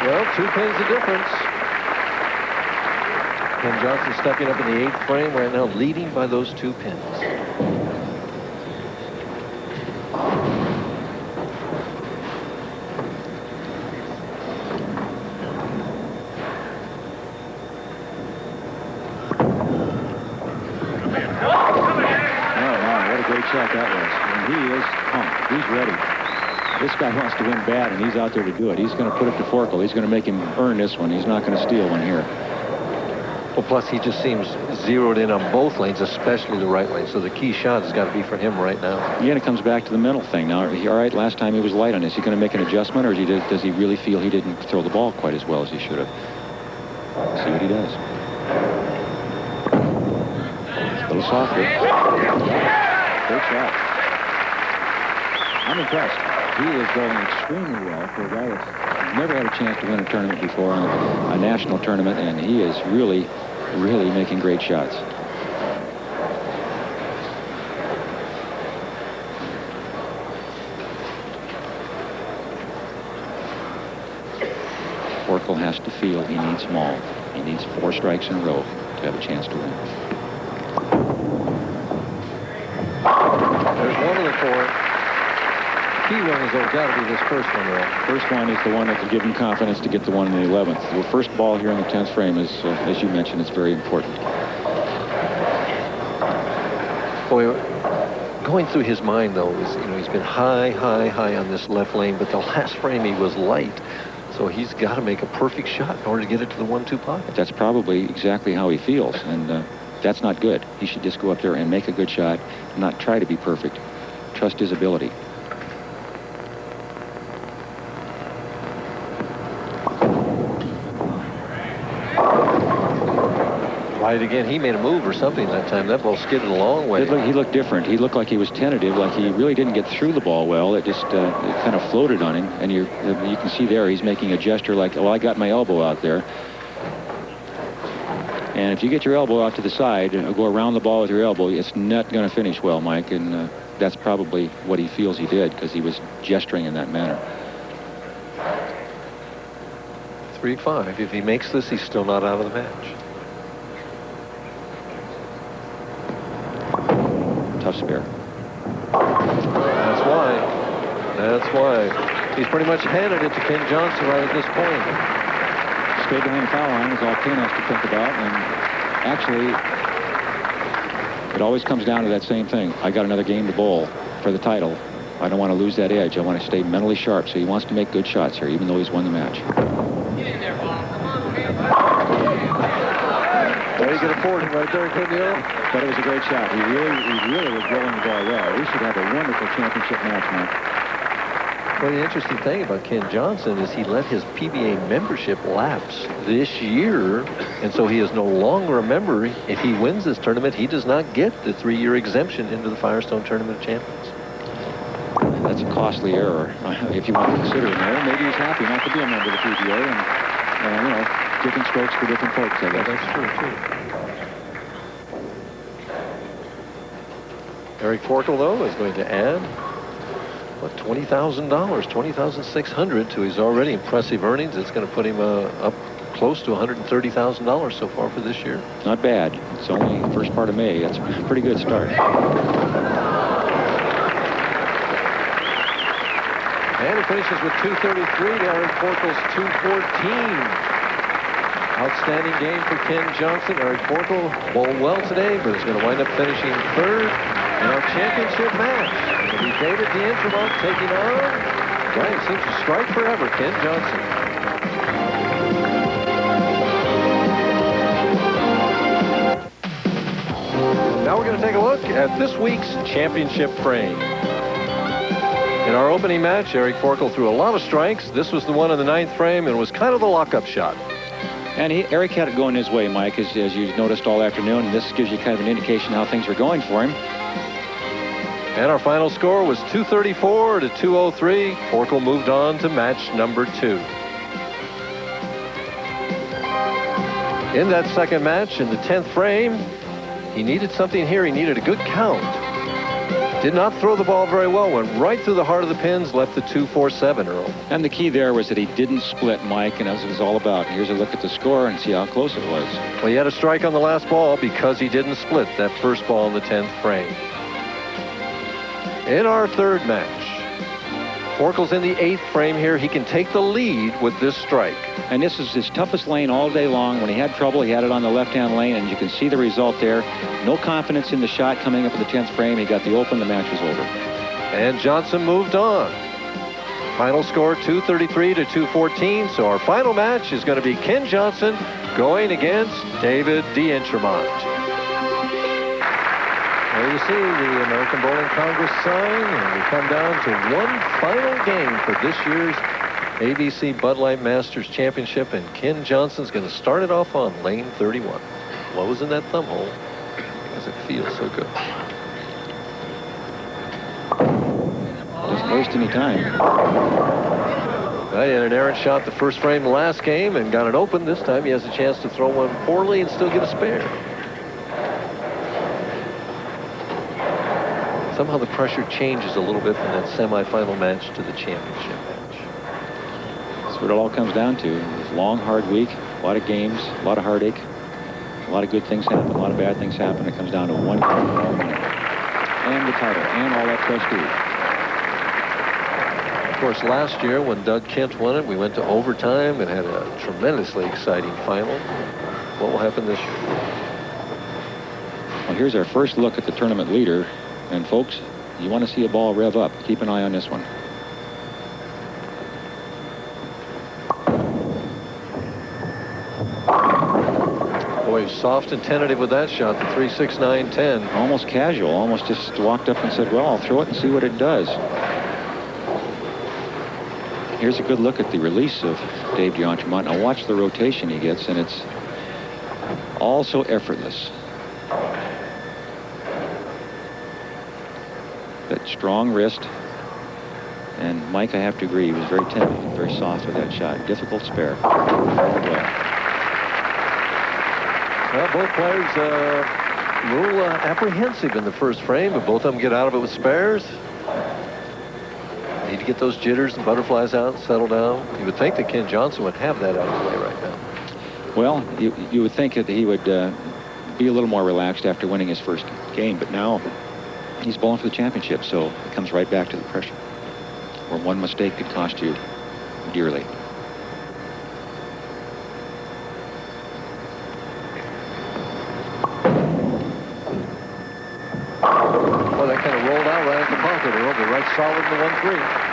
Well, 2 pins the difference. Ken Johnson stepping up in the 8th frame right now, leading by those 2 pins. Shot that was. And he is pumped. He's ready. This guy wants to win bad, and he's out there to do it. He's going to put it to Forkel. He's going to make him earn this one. He's not going to steal one here. Well, plus he just seems zeroed in on both lanes, especially the right lane. So the key shot has got to be for him right now. Again, it comes back to the mental thing. Now, all right, last time he was light on this. Is he going to make an adjustment, or does he really feel he didn't throw the ball quite as well as he should have? See what he does. A little softly. Great shot. I'm impressed. He is going extremely well for a guy that's never had a chance to win a tournament before, a national tournament, and he is really, really making great shots. Forkel Forkel has to feel he needs maul. He needs 4 strikes in a row to have a chance to win. There's one of the 4. Key one is got to be this first one, though. First one is the one that could give him confidence to get the one in the 11th. The first ball here in the 10th frame is, as you mentioned, it's very important. Boy, going through his mind, though, is, he's been high on this left lane, but the last frame he was light. So he's got to make a perfect shot in order to get it to the 1-2 pocket. That's probably exactly how he feels, and that's not good. He should just go up there and make a good shot, not try to be perfect. Trust his ability. Right again, he made a move or something that time. That ball skidded a long way. He looked different. He looked like he was tentative, like he really didn't get through the ball well. It just it kind of floated on him, and you can see there he's making a gesture like, well, I got my elbow out there. And if you get your elbow out to the side and go around the ball with your elbow, it's not going to finish well, Mike, and that's probably what he feels he did, because he was gesturing in that manner. 3-5. If he makes this, he's still not out of the match. Tough spare. That's why. He's pretty much handed it to Ken Johnson right at this point. Stay behind the foul line is all Ken has to think about, and actually, it always comes down to that same thing. I got another game to bowl for the title. I don't want to lose that edge. I want to stay mentally sharp, so he wants to make good shots here, even though he's won the match. Well, he could afford it right there, couldn't he? But it was a great shot. He really was rolling the ball well. We should have a wonderful championship match, Mike. Well, the interesting thing about Ken Johnson is he let his PBA membership lapse this year, and so he is no longer a member. If he wins this tournament, he does not get the 3-year exemption into the Firestone Tournament of Champions. That's a costly error, if you want to consider it. No, maybe he's happy not to be a member of the PBA, and different strokes for different folks, I guess. That's true, too. Eric Forkel, though, is going to add, what, $20,000, $20,600 to his already impressive earnings. It's going to put him up close to $130,000 so far for this year. Not bad. It's only the first part of May. That's a pretty good start. And it finishes with 233 to Eric Forkel's 214. Outstanding game for Ken Johnson. Eric Forkel bowled well today, but is going to wind up finishing 3rd in our championship match. It'll be David D'Entremont taking on, well, he seems to strike forever, Ken Johnson. Now we're going to take a look at this week's championship frame. In our opening match, Eric Forkel threw a lot of strikes. This was the one in the 9th frame, and it was kind of the lock-up shot. And Eric had it going his way, Mike, as you noticed all afternoon. And this gives you kind of an indication how things were going for him. And our final score was 234 to 203. Forkel moved on to match number 2. In that second match, in the 10th frame, he needed something here. He needed a good count. Did not throw the ball very well. Went right through the heart of the pins, left the 2-4-7, Earl. And the key there was that he didn't split, Mike, and that's what it was all about. Here's a look at the score and see how close it was. Well, he had a strike on the last ball because he didn't split that first ball in the 10th frame. In our third match, Forkel's in the 8th frame here. He can take the lead with this strike. And this is his toughest lane all day long. When he had trouble, he had it on the left-hand lane, and you can see the result there. No confidence in the shot coming up in the 10th frame. He got the open. The match was over. And Johnson moved on. Final score 233 to 214. So our final match is going to be Ken Johnson going against David D'Entremont. There you see the American Bowling Congress sign, and we come down to one final game for this year's ABC Bud Light Masters Championship, and Ken Johnson's going to start it off on lane 31. Lows in that thumb hole because it feels so good. Doesn't waste any time. Well, he had an errant shot the first frame the last game and got it open. This time he has a chance to throw one poorly and still get a spare. Somehow the pressure changes a little bit from that semifinal match to the championship match. That's what it all comes down to. It's a long, hard week, a lot of games, a lot of heartache, a lot of good things happen, a lot of bad things happen. It comes down to one game and the title and all that prestige. Of course, last year when Doug Kent won it, we went to overtime and had a tremendously exciting final. What will happen this year? Well, here's our first look at the tournament leader. And folks, you want to see a ball rev up. Keep an eye on this one. Boy, soft and tentative with that shot, the 3.69.10. Almost casual, almost just walked up and said, well, I'll throw it and see what it does. Here's a good look at the release of Dave DeEntremont. Now watch the rotation he gets, and it's all so effortless. That strong wrist. And Mike, I have to agree, he was very tentative and very soft with that shot. Difficult spare. Well, both players a little apprehensive in the first frame, but both of them get out of it with spares. Need to get those jitters and butterflies out and settle down. You would think that Ken Johnson would have that out of the way right now. Well, you would think that he would be a little more relaxed after winning his first game, but now he's bowling for the championship, so it comes right back to the pressure, where one mistake could cost you dearly. Well, that kind of rolled out right at the pocket. It'll be right solid in the 1-3.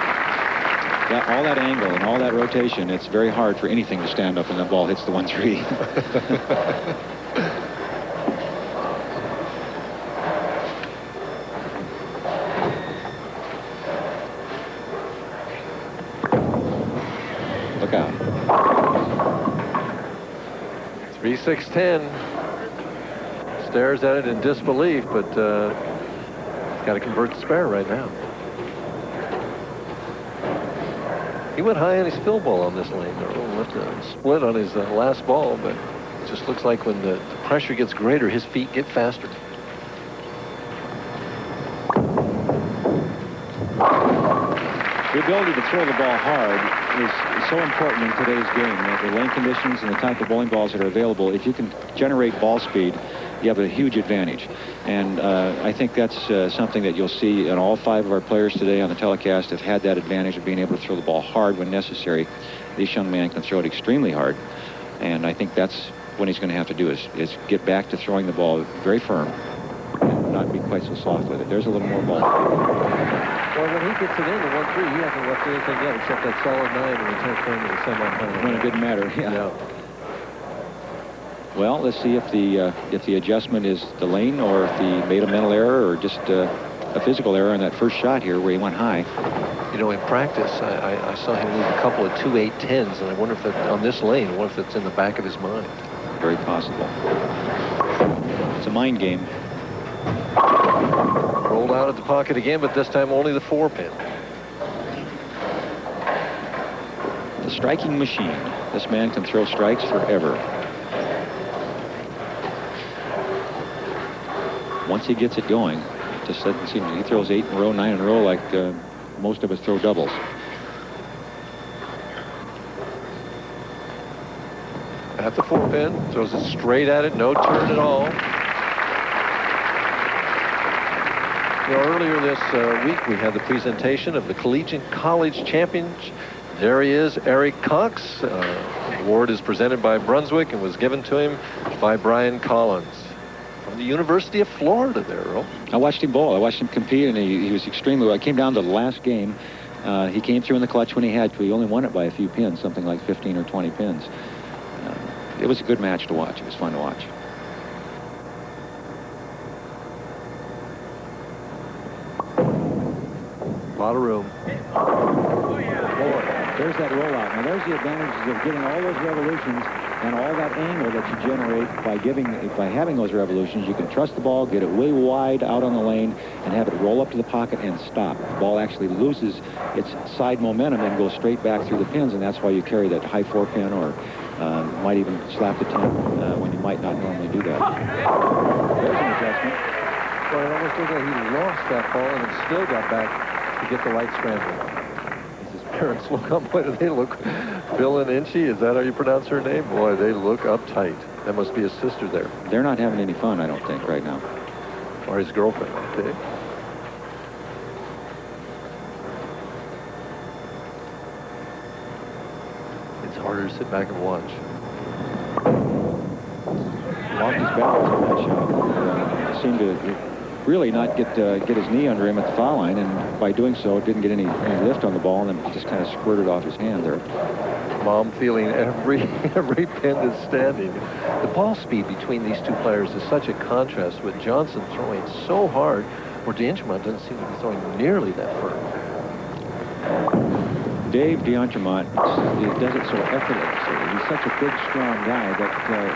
Yeah, all that angle and all that rotation, it's very hard for anything to stand up when the ball hits the 1-3. Look out. 3-6-10. Stares at it in disbelief, but got to convert the spare right now. He went high on his fill ball on this lane. Left a split on his last ball, but it just looks like when the pressure gets greater, his feet get faster. The ability to throw the ball hard is so important in today's game. The lane conditions and the type of bowling balls that are available, if you can generate ball speed, you have a huge advantage. And I think that's something that you'll see in all 5 of our players today on the telecast have had that advantage of being able to throw the ball hard when necessary. This young man can throw it extremely hard. And I think that's what he's going to have to do is get back to throwing the ball very firm and not be quite so soft with it. There's a little more ball. Well, when he gets it in the 1-3, he hasn't left anything yet except that solid 9 in the 10th frame of the semifinal. When it didn't matter. Yeah. Well, let's see if the adjustment is the lane or if he made a mental error or just a physical error in that first shot here where he went high. You know, in practice, I saw him leave a couple of 2-8-10s, and I wonder if that, on this lane, I wonder if it's in the back of his mind. Very possible. It's a mind game. Rolled out at the pocket again, but this time only the 4-pin. The striking machine. This man can throw strikes forever. Once he gets it going, it just doesn't seem. He throws 8 in a row, 9 in a row, like most of us throw doubles. At the 4-pin, throws it straight at it, no turn at all. You know, earlier this week, we had the presentation of the Collegiate College Champions. There he is, Eric Cox. The award is presented by Brunswick and was given to him by Brian Collins from the University of Florida there, Earl. I watched him bowl. I watched him compete, and he was extremely well. I came down to the last game. He came through in the clutch when he had to. He only won it by a few pins, something like 15 or 20 pins. It was a good match to watch. It was fun to watch. A lot of room. There's that rollout. Now there's the advantages of getting all those revolutions and all that angle that you generate by having those revolutions. You can trust the ball, get it way wide out on the lane, and have it roll up to the pocket and stop. The ball actually loses its side momentum and goes straight back through the pins, and that's why you carry that high 4-pin or might even slap the 10 when you might not normally do that. There's an adjustment. Well, it almost looked like he lost that ball and it still got back to get the right scramble. As his parents look up, boy, do they look Bill and Inchie, is that how you pronounce her name? Boy, they look uptight. That must be his sister there. They're not having any fun, I don't think, right now. Or his girlfriend, okay. It's harder to sit back and watch. Lost his balance on that shot. Seemed to really not get his knee under him at the foul line, and by doing so, didn't get any lift on the ball, and then just kind of squirted off his hand there. Mom feeling every pin that's standing. The ball speed between these two players is such a contrast, with Johnson throwing so hard, where DeAngemont doesn't seem to be throwing nearly that firm. Dave DeAngemont does it so effortlessly. He's such a big, strong guy that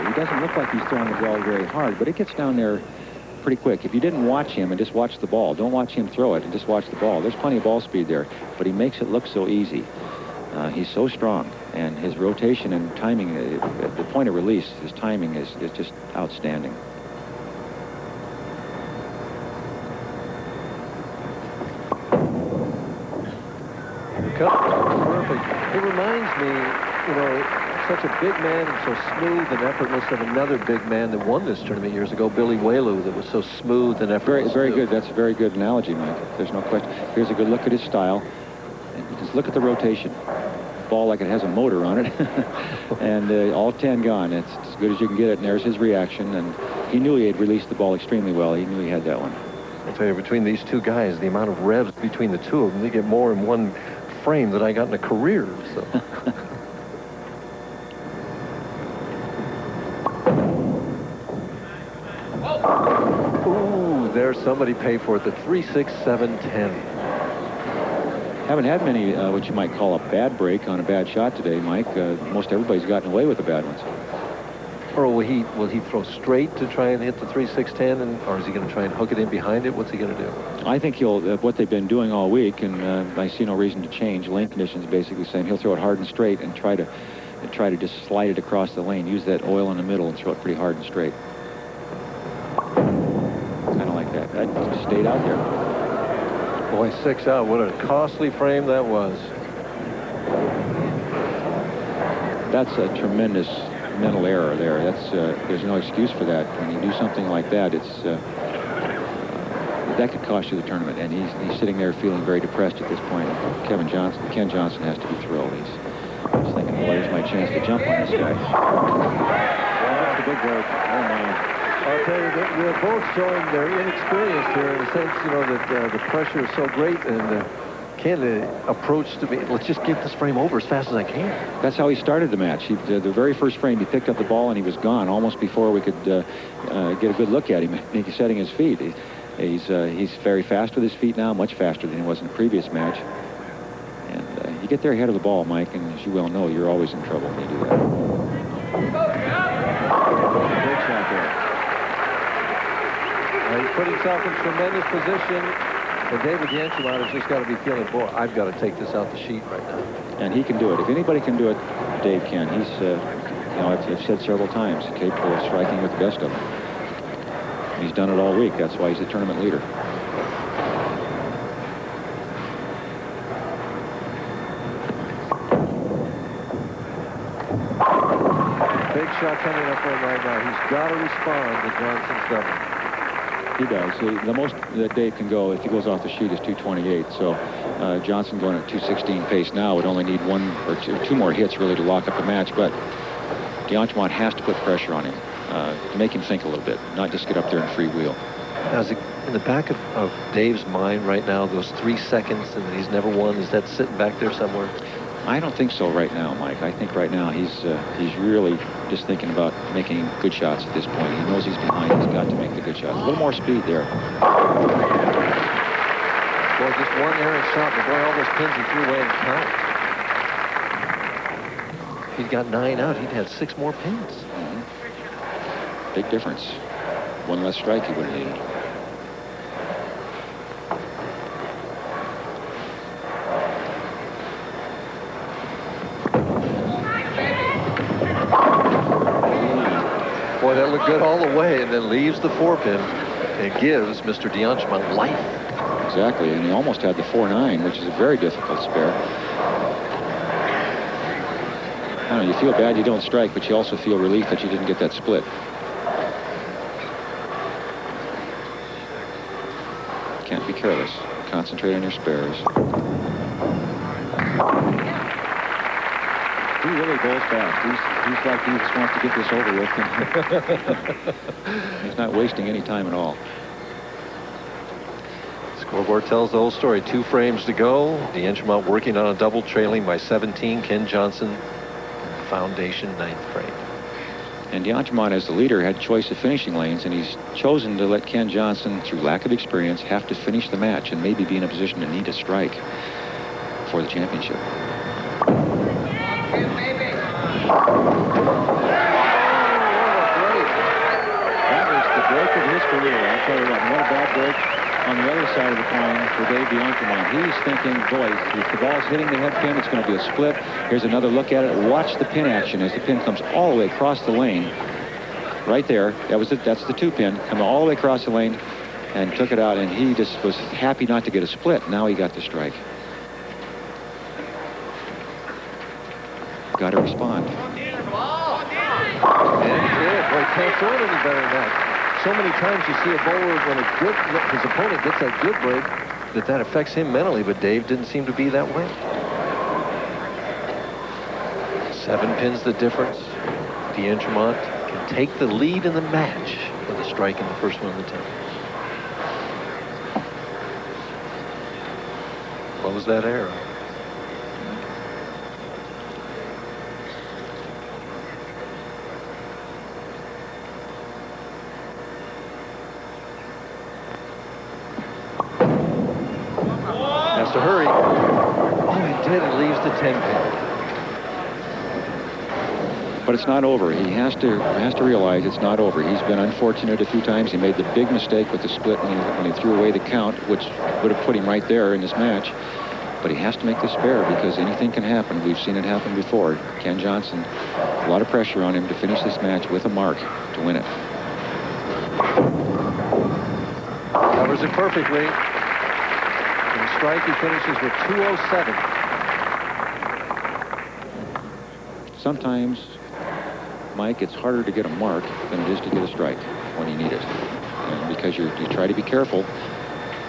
he doesn't look like he's throwing the ball very hard, but it gets down there pretty quick. If you didn't watch him and just watch the ball, don't watch him throw it and just watch the ball. There's plenty of ball speed there, but he makes it look so easy. He's so strong, and his rotation and timing at the point of release, his timing is just outstanding. Perfect. It reminds me, you know, such a big man and so smooth and effortless, of another big man that won this tournament years ago, Billy Whaley, that was so smooth and effortless. Very good. That's a very good analogy, Mike. There's no question. Here's a good look at his style. And just look at the rotation. Ball like it has a motor on it. And all 10 gone. It's as good as you can get it. And there's his reaction. And he knew he had released the ball extremely well. He knew he had that one. I'll tell you, between these two guys, the amount of revs between the two of them, they get more in one frame than I got in a career. So. Ooh, there's somebody pay for it. The 3-6-7-10. Haven't had many what you might call a bad break on a bad shot today, Mike. Most everybody's gotten away with the bad ones. Or will he throw straight to try and hit the 3-6-10, or is he going to try and hook it in behind it? What's he going to do? I think he'll what they've been doing all week, and I see no reason to change. Lane conditions basically saying he'll throw it hard and straight and try to just slide it across the lane. Use that oil in the middle and throw it pretty hard and straight. Kind of like that. That just stayed out there. Boy, 6 out. What a costly frame that was. That's a tremendous mental error there. That's there's no excuse for that. When you do something like that, it's that could cost you the tournament. And he's sitting there feeling very depressed at this point. Ken Johnson has to be thrilled. He's thinking, boy, here's my chance to jump on this guy. That's a big break. Oh my. I'll tell you that they're both showing their inexperience here, in the sense, you know, that the pressure is so great, and Ken approach to me, let's just get this frame over as fast as I can. That's how he started the match. The very first frame, he picked up the ball and he was gone almost before we could get a good look at him. He's setting his feet. He's very fast with his feet now, much faster than he was in the previous match. And you get there ahead of the ball, Mike, and as you well know, you're always in trouble when you do that. Great shot there. He's put himself in tremendous position. And David DeAngemont has just got to be feeling, boy, I've got to take this out the sheet right now. And he can do it. If anybody can do it, Dave can. He's, you know, I've said several times, capable of striking with the best of them. And he's done it all week. That's why he's the tournament leader. Big shot coming up for him right now. He's got to respond to Johnson's double. He does. The most that Dave can go, if he goes off the sheet, is 228. So Johnson going at 216 pace now would only need one or two more hits really to lock up the match. But DeAngemont has to put pressure on him to make him think a little bit, not just get up there and freewheel. Now, is it in the back of Dave's mind right now, those 3 seconds and that he's never won, is that sitting back there somewhere? I don't think so right now, Mike. I think right now he's really just thinking about making good shots at this point. He knows he's behind. He's got to make the good shots. A little more speed there. Boy, just one errant shot, but boy, all those pins he threw away and count. If he'd got 9 out, he'd had 6 more pins. Mm-hmm. Big difference. One less strike he would have needed. Boy, that looked good all the way, and then leaves the 4-pin and gives Mr. DeAngemont life. Exactly, and he almost had the 4-9, which is a very difficult spare. don't know, you feel bad you don't strike, but you also feel relief that you didn't get that split. Can't be careless. Concentrate on your spares. He really goes fast. He's like he just wants to get this over with. He's not wasting any time at all. Scoreboard tells the whole story. 2 frames to go. D'Entremont working on a double, trailing by 17. Ken Johnson, foundation, 9th frame. And D'Entremont, as the leader, had choice of finishing lanes, and he's chosen to let Ken Johnson, through lack of experience, have to finish the match and maybe be in a position to need a strike for the championship. That was the break of his career. I'll tell you what a bad break on the other side of the coin for Dave D'Entremont. He's thinking, boy, if the ball's hitting the head pin, it's going to be a split. Here's another look at it. Watch the pin action as the pin comes all the way across the lane. Right there. That's the 2 pin. Coming all the way across the lane and took it out, and he just was happy not to get a split. Now he got the strike. Got to respond. And he did. Boy, can't throw it any better than that. So many times you see a bowler when his opponent gets that good break that affects him mentally, but Dave didn't seem to be that way. 7 pins the difference. D'Entremont can take the lead in the match with a strike in the first one of the 10th. What was that arrow? To hurry. Oh, he did. It leaves the 10 pin. But it's not over. He has to realize it's not over. He's been unfortunate a few times. He made the big mistake with the split when he threw away the count, which would have put him right there in this match. But he has to make the spare because anything can happen. We've seen it happen before. Ken Johnson, a lot of pressure on him to finish this match with a mark to win it. Covers it perfectly. Strike, he finishes with 207. Sometimes, Mike, it's harder to get a mark than it is to get a strike when you need it. And because you try to be careful,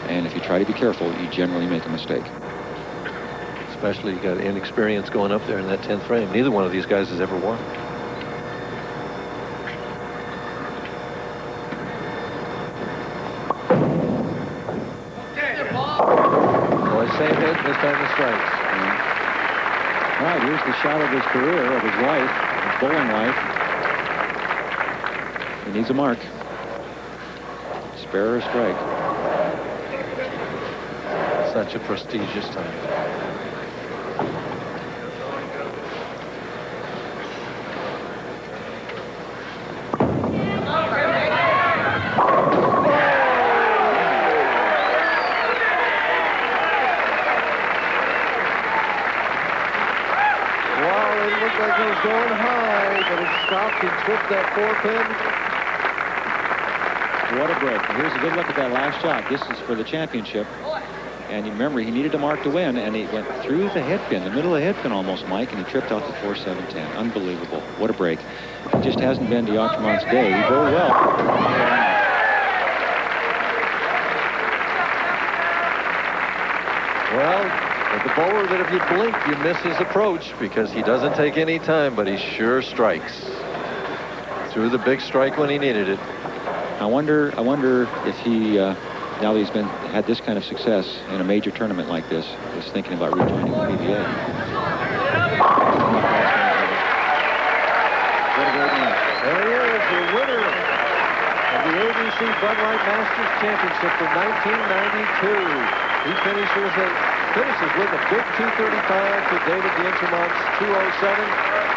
and if you try to be careful, you generally make a mistake. Especially you got inexperience going up there in that 10th frame. Neither one of these guys has ever won. Same hit, this time the strikes. All right, here's the shot of his career, of his life, his bowling life. He needs a mark. Spare or a strike. Such a prestigious time. Going high, but it stopped and tripped that 4 pin. What a break. And here's a good look at that last shot. This is for the championship. And you remember, he needed a mark to win, and he went through the head pin, the middle of the head pin almost, Mike, and he tripped off the 4-7-10. Unbelievable. What a break. It just hasn't been D'Entremont's day. He bowled well. Well, with the bowler that if you blink, you miss his approach because he doesn't take any time, but he sure strikes. Threw the big strike when he needed it. I wonder if he, now that he's had this kind of success in a major tournament like this, is thinking about rejoining the PBA. There he is, the winner of the ABC Bud Light Masters Championship for 1992. He finishes with a big 235 to David D'Entremont's 207.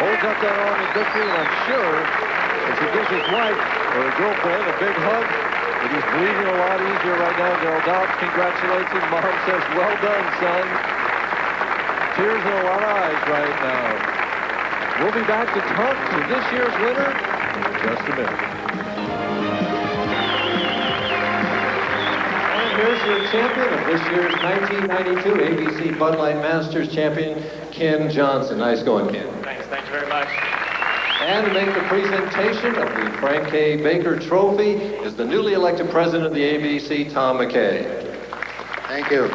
Holds up that arm in victory, and I'm sure if he gives his wife or a girlfriend a big hug, that he's breathing a lot easier right now. Daryl Dobbs congratulates him. Mom says, well done, son. Tears in a lot of eyes right now. We'll be back to talk to this year's winner in just a minute. Here's your champion of this year's 1992 ABC Bud Light Masters champion, Ken Johnson. Nice going, Ken. Thanks. Thank you very much. And to make the presentation of the Frank K. Baker Trophy is the newly elected president of the ABC, Tom McKay. Thank you.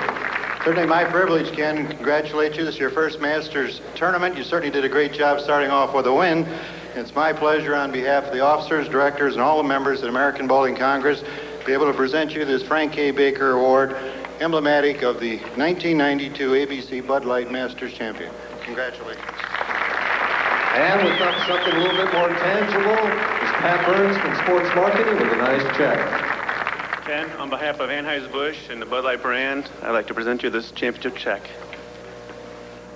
Certainly my privilege, Ken. Congratulate you. This is your first Masters tournament. You certainly did a great job starting off with a win. It's my pleasure on behalf of the officers, directors, and all the members of the American Bowling Congress to be able to present you this Frank K. Baker Award, emblematic of the 1992 ABC Bud Light Masters Champion. Congratulations. And with something a little bit more tangible is Pat Burns from Sports Marketing with a nice check. Ken, on behalf of Anheuser-Busch and the Bud Light brand, I'd like to present you this championship check.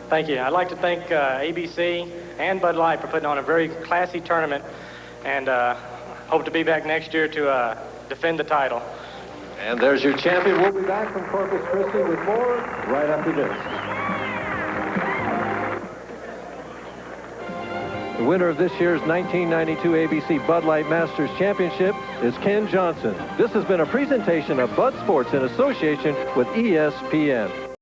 Thank you. I'd like to thank ABC and Bud Light for putting on a very classy tournament, and hope to be back next year to defend the title. And there's your champion. We'll be back from Corpus Christi with more right after this. The winner of this year's 1992 ABC Bud Light Masters Championship is Ken Johnson. This has been a presentation of Bud Sports in association with ESPN.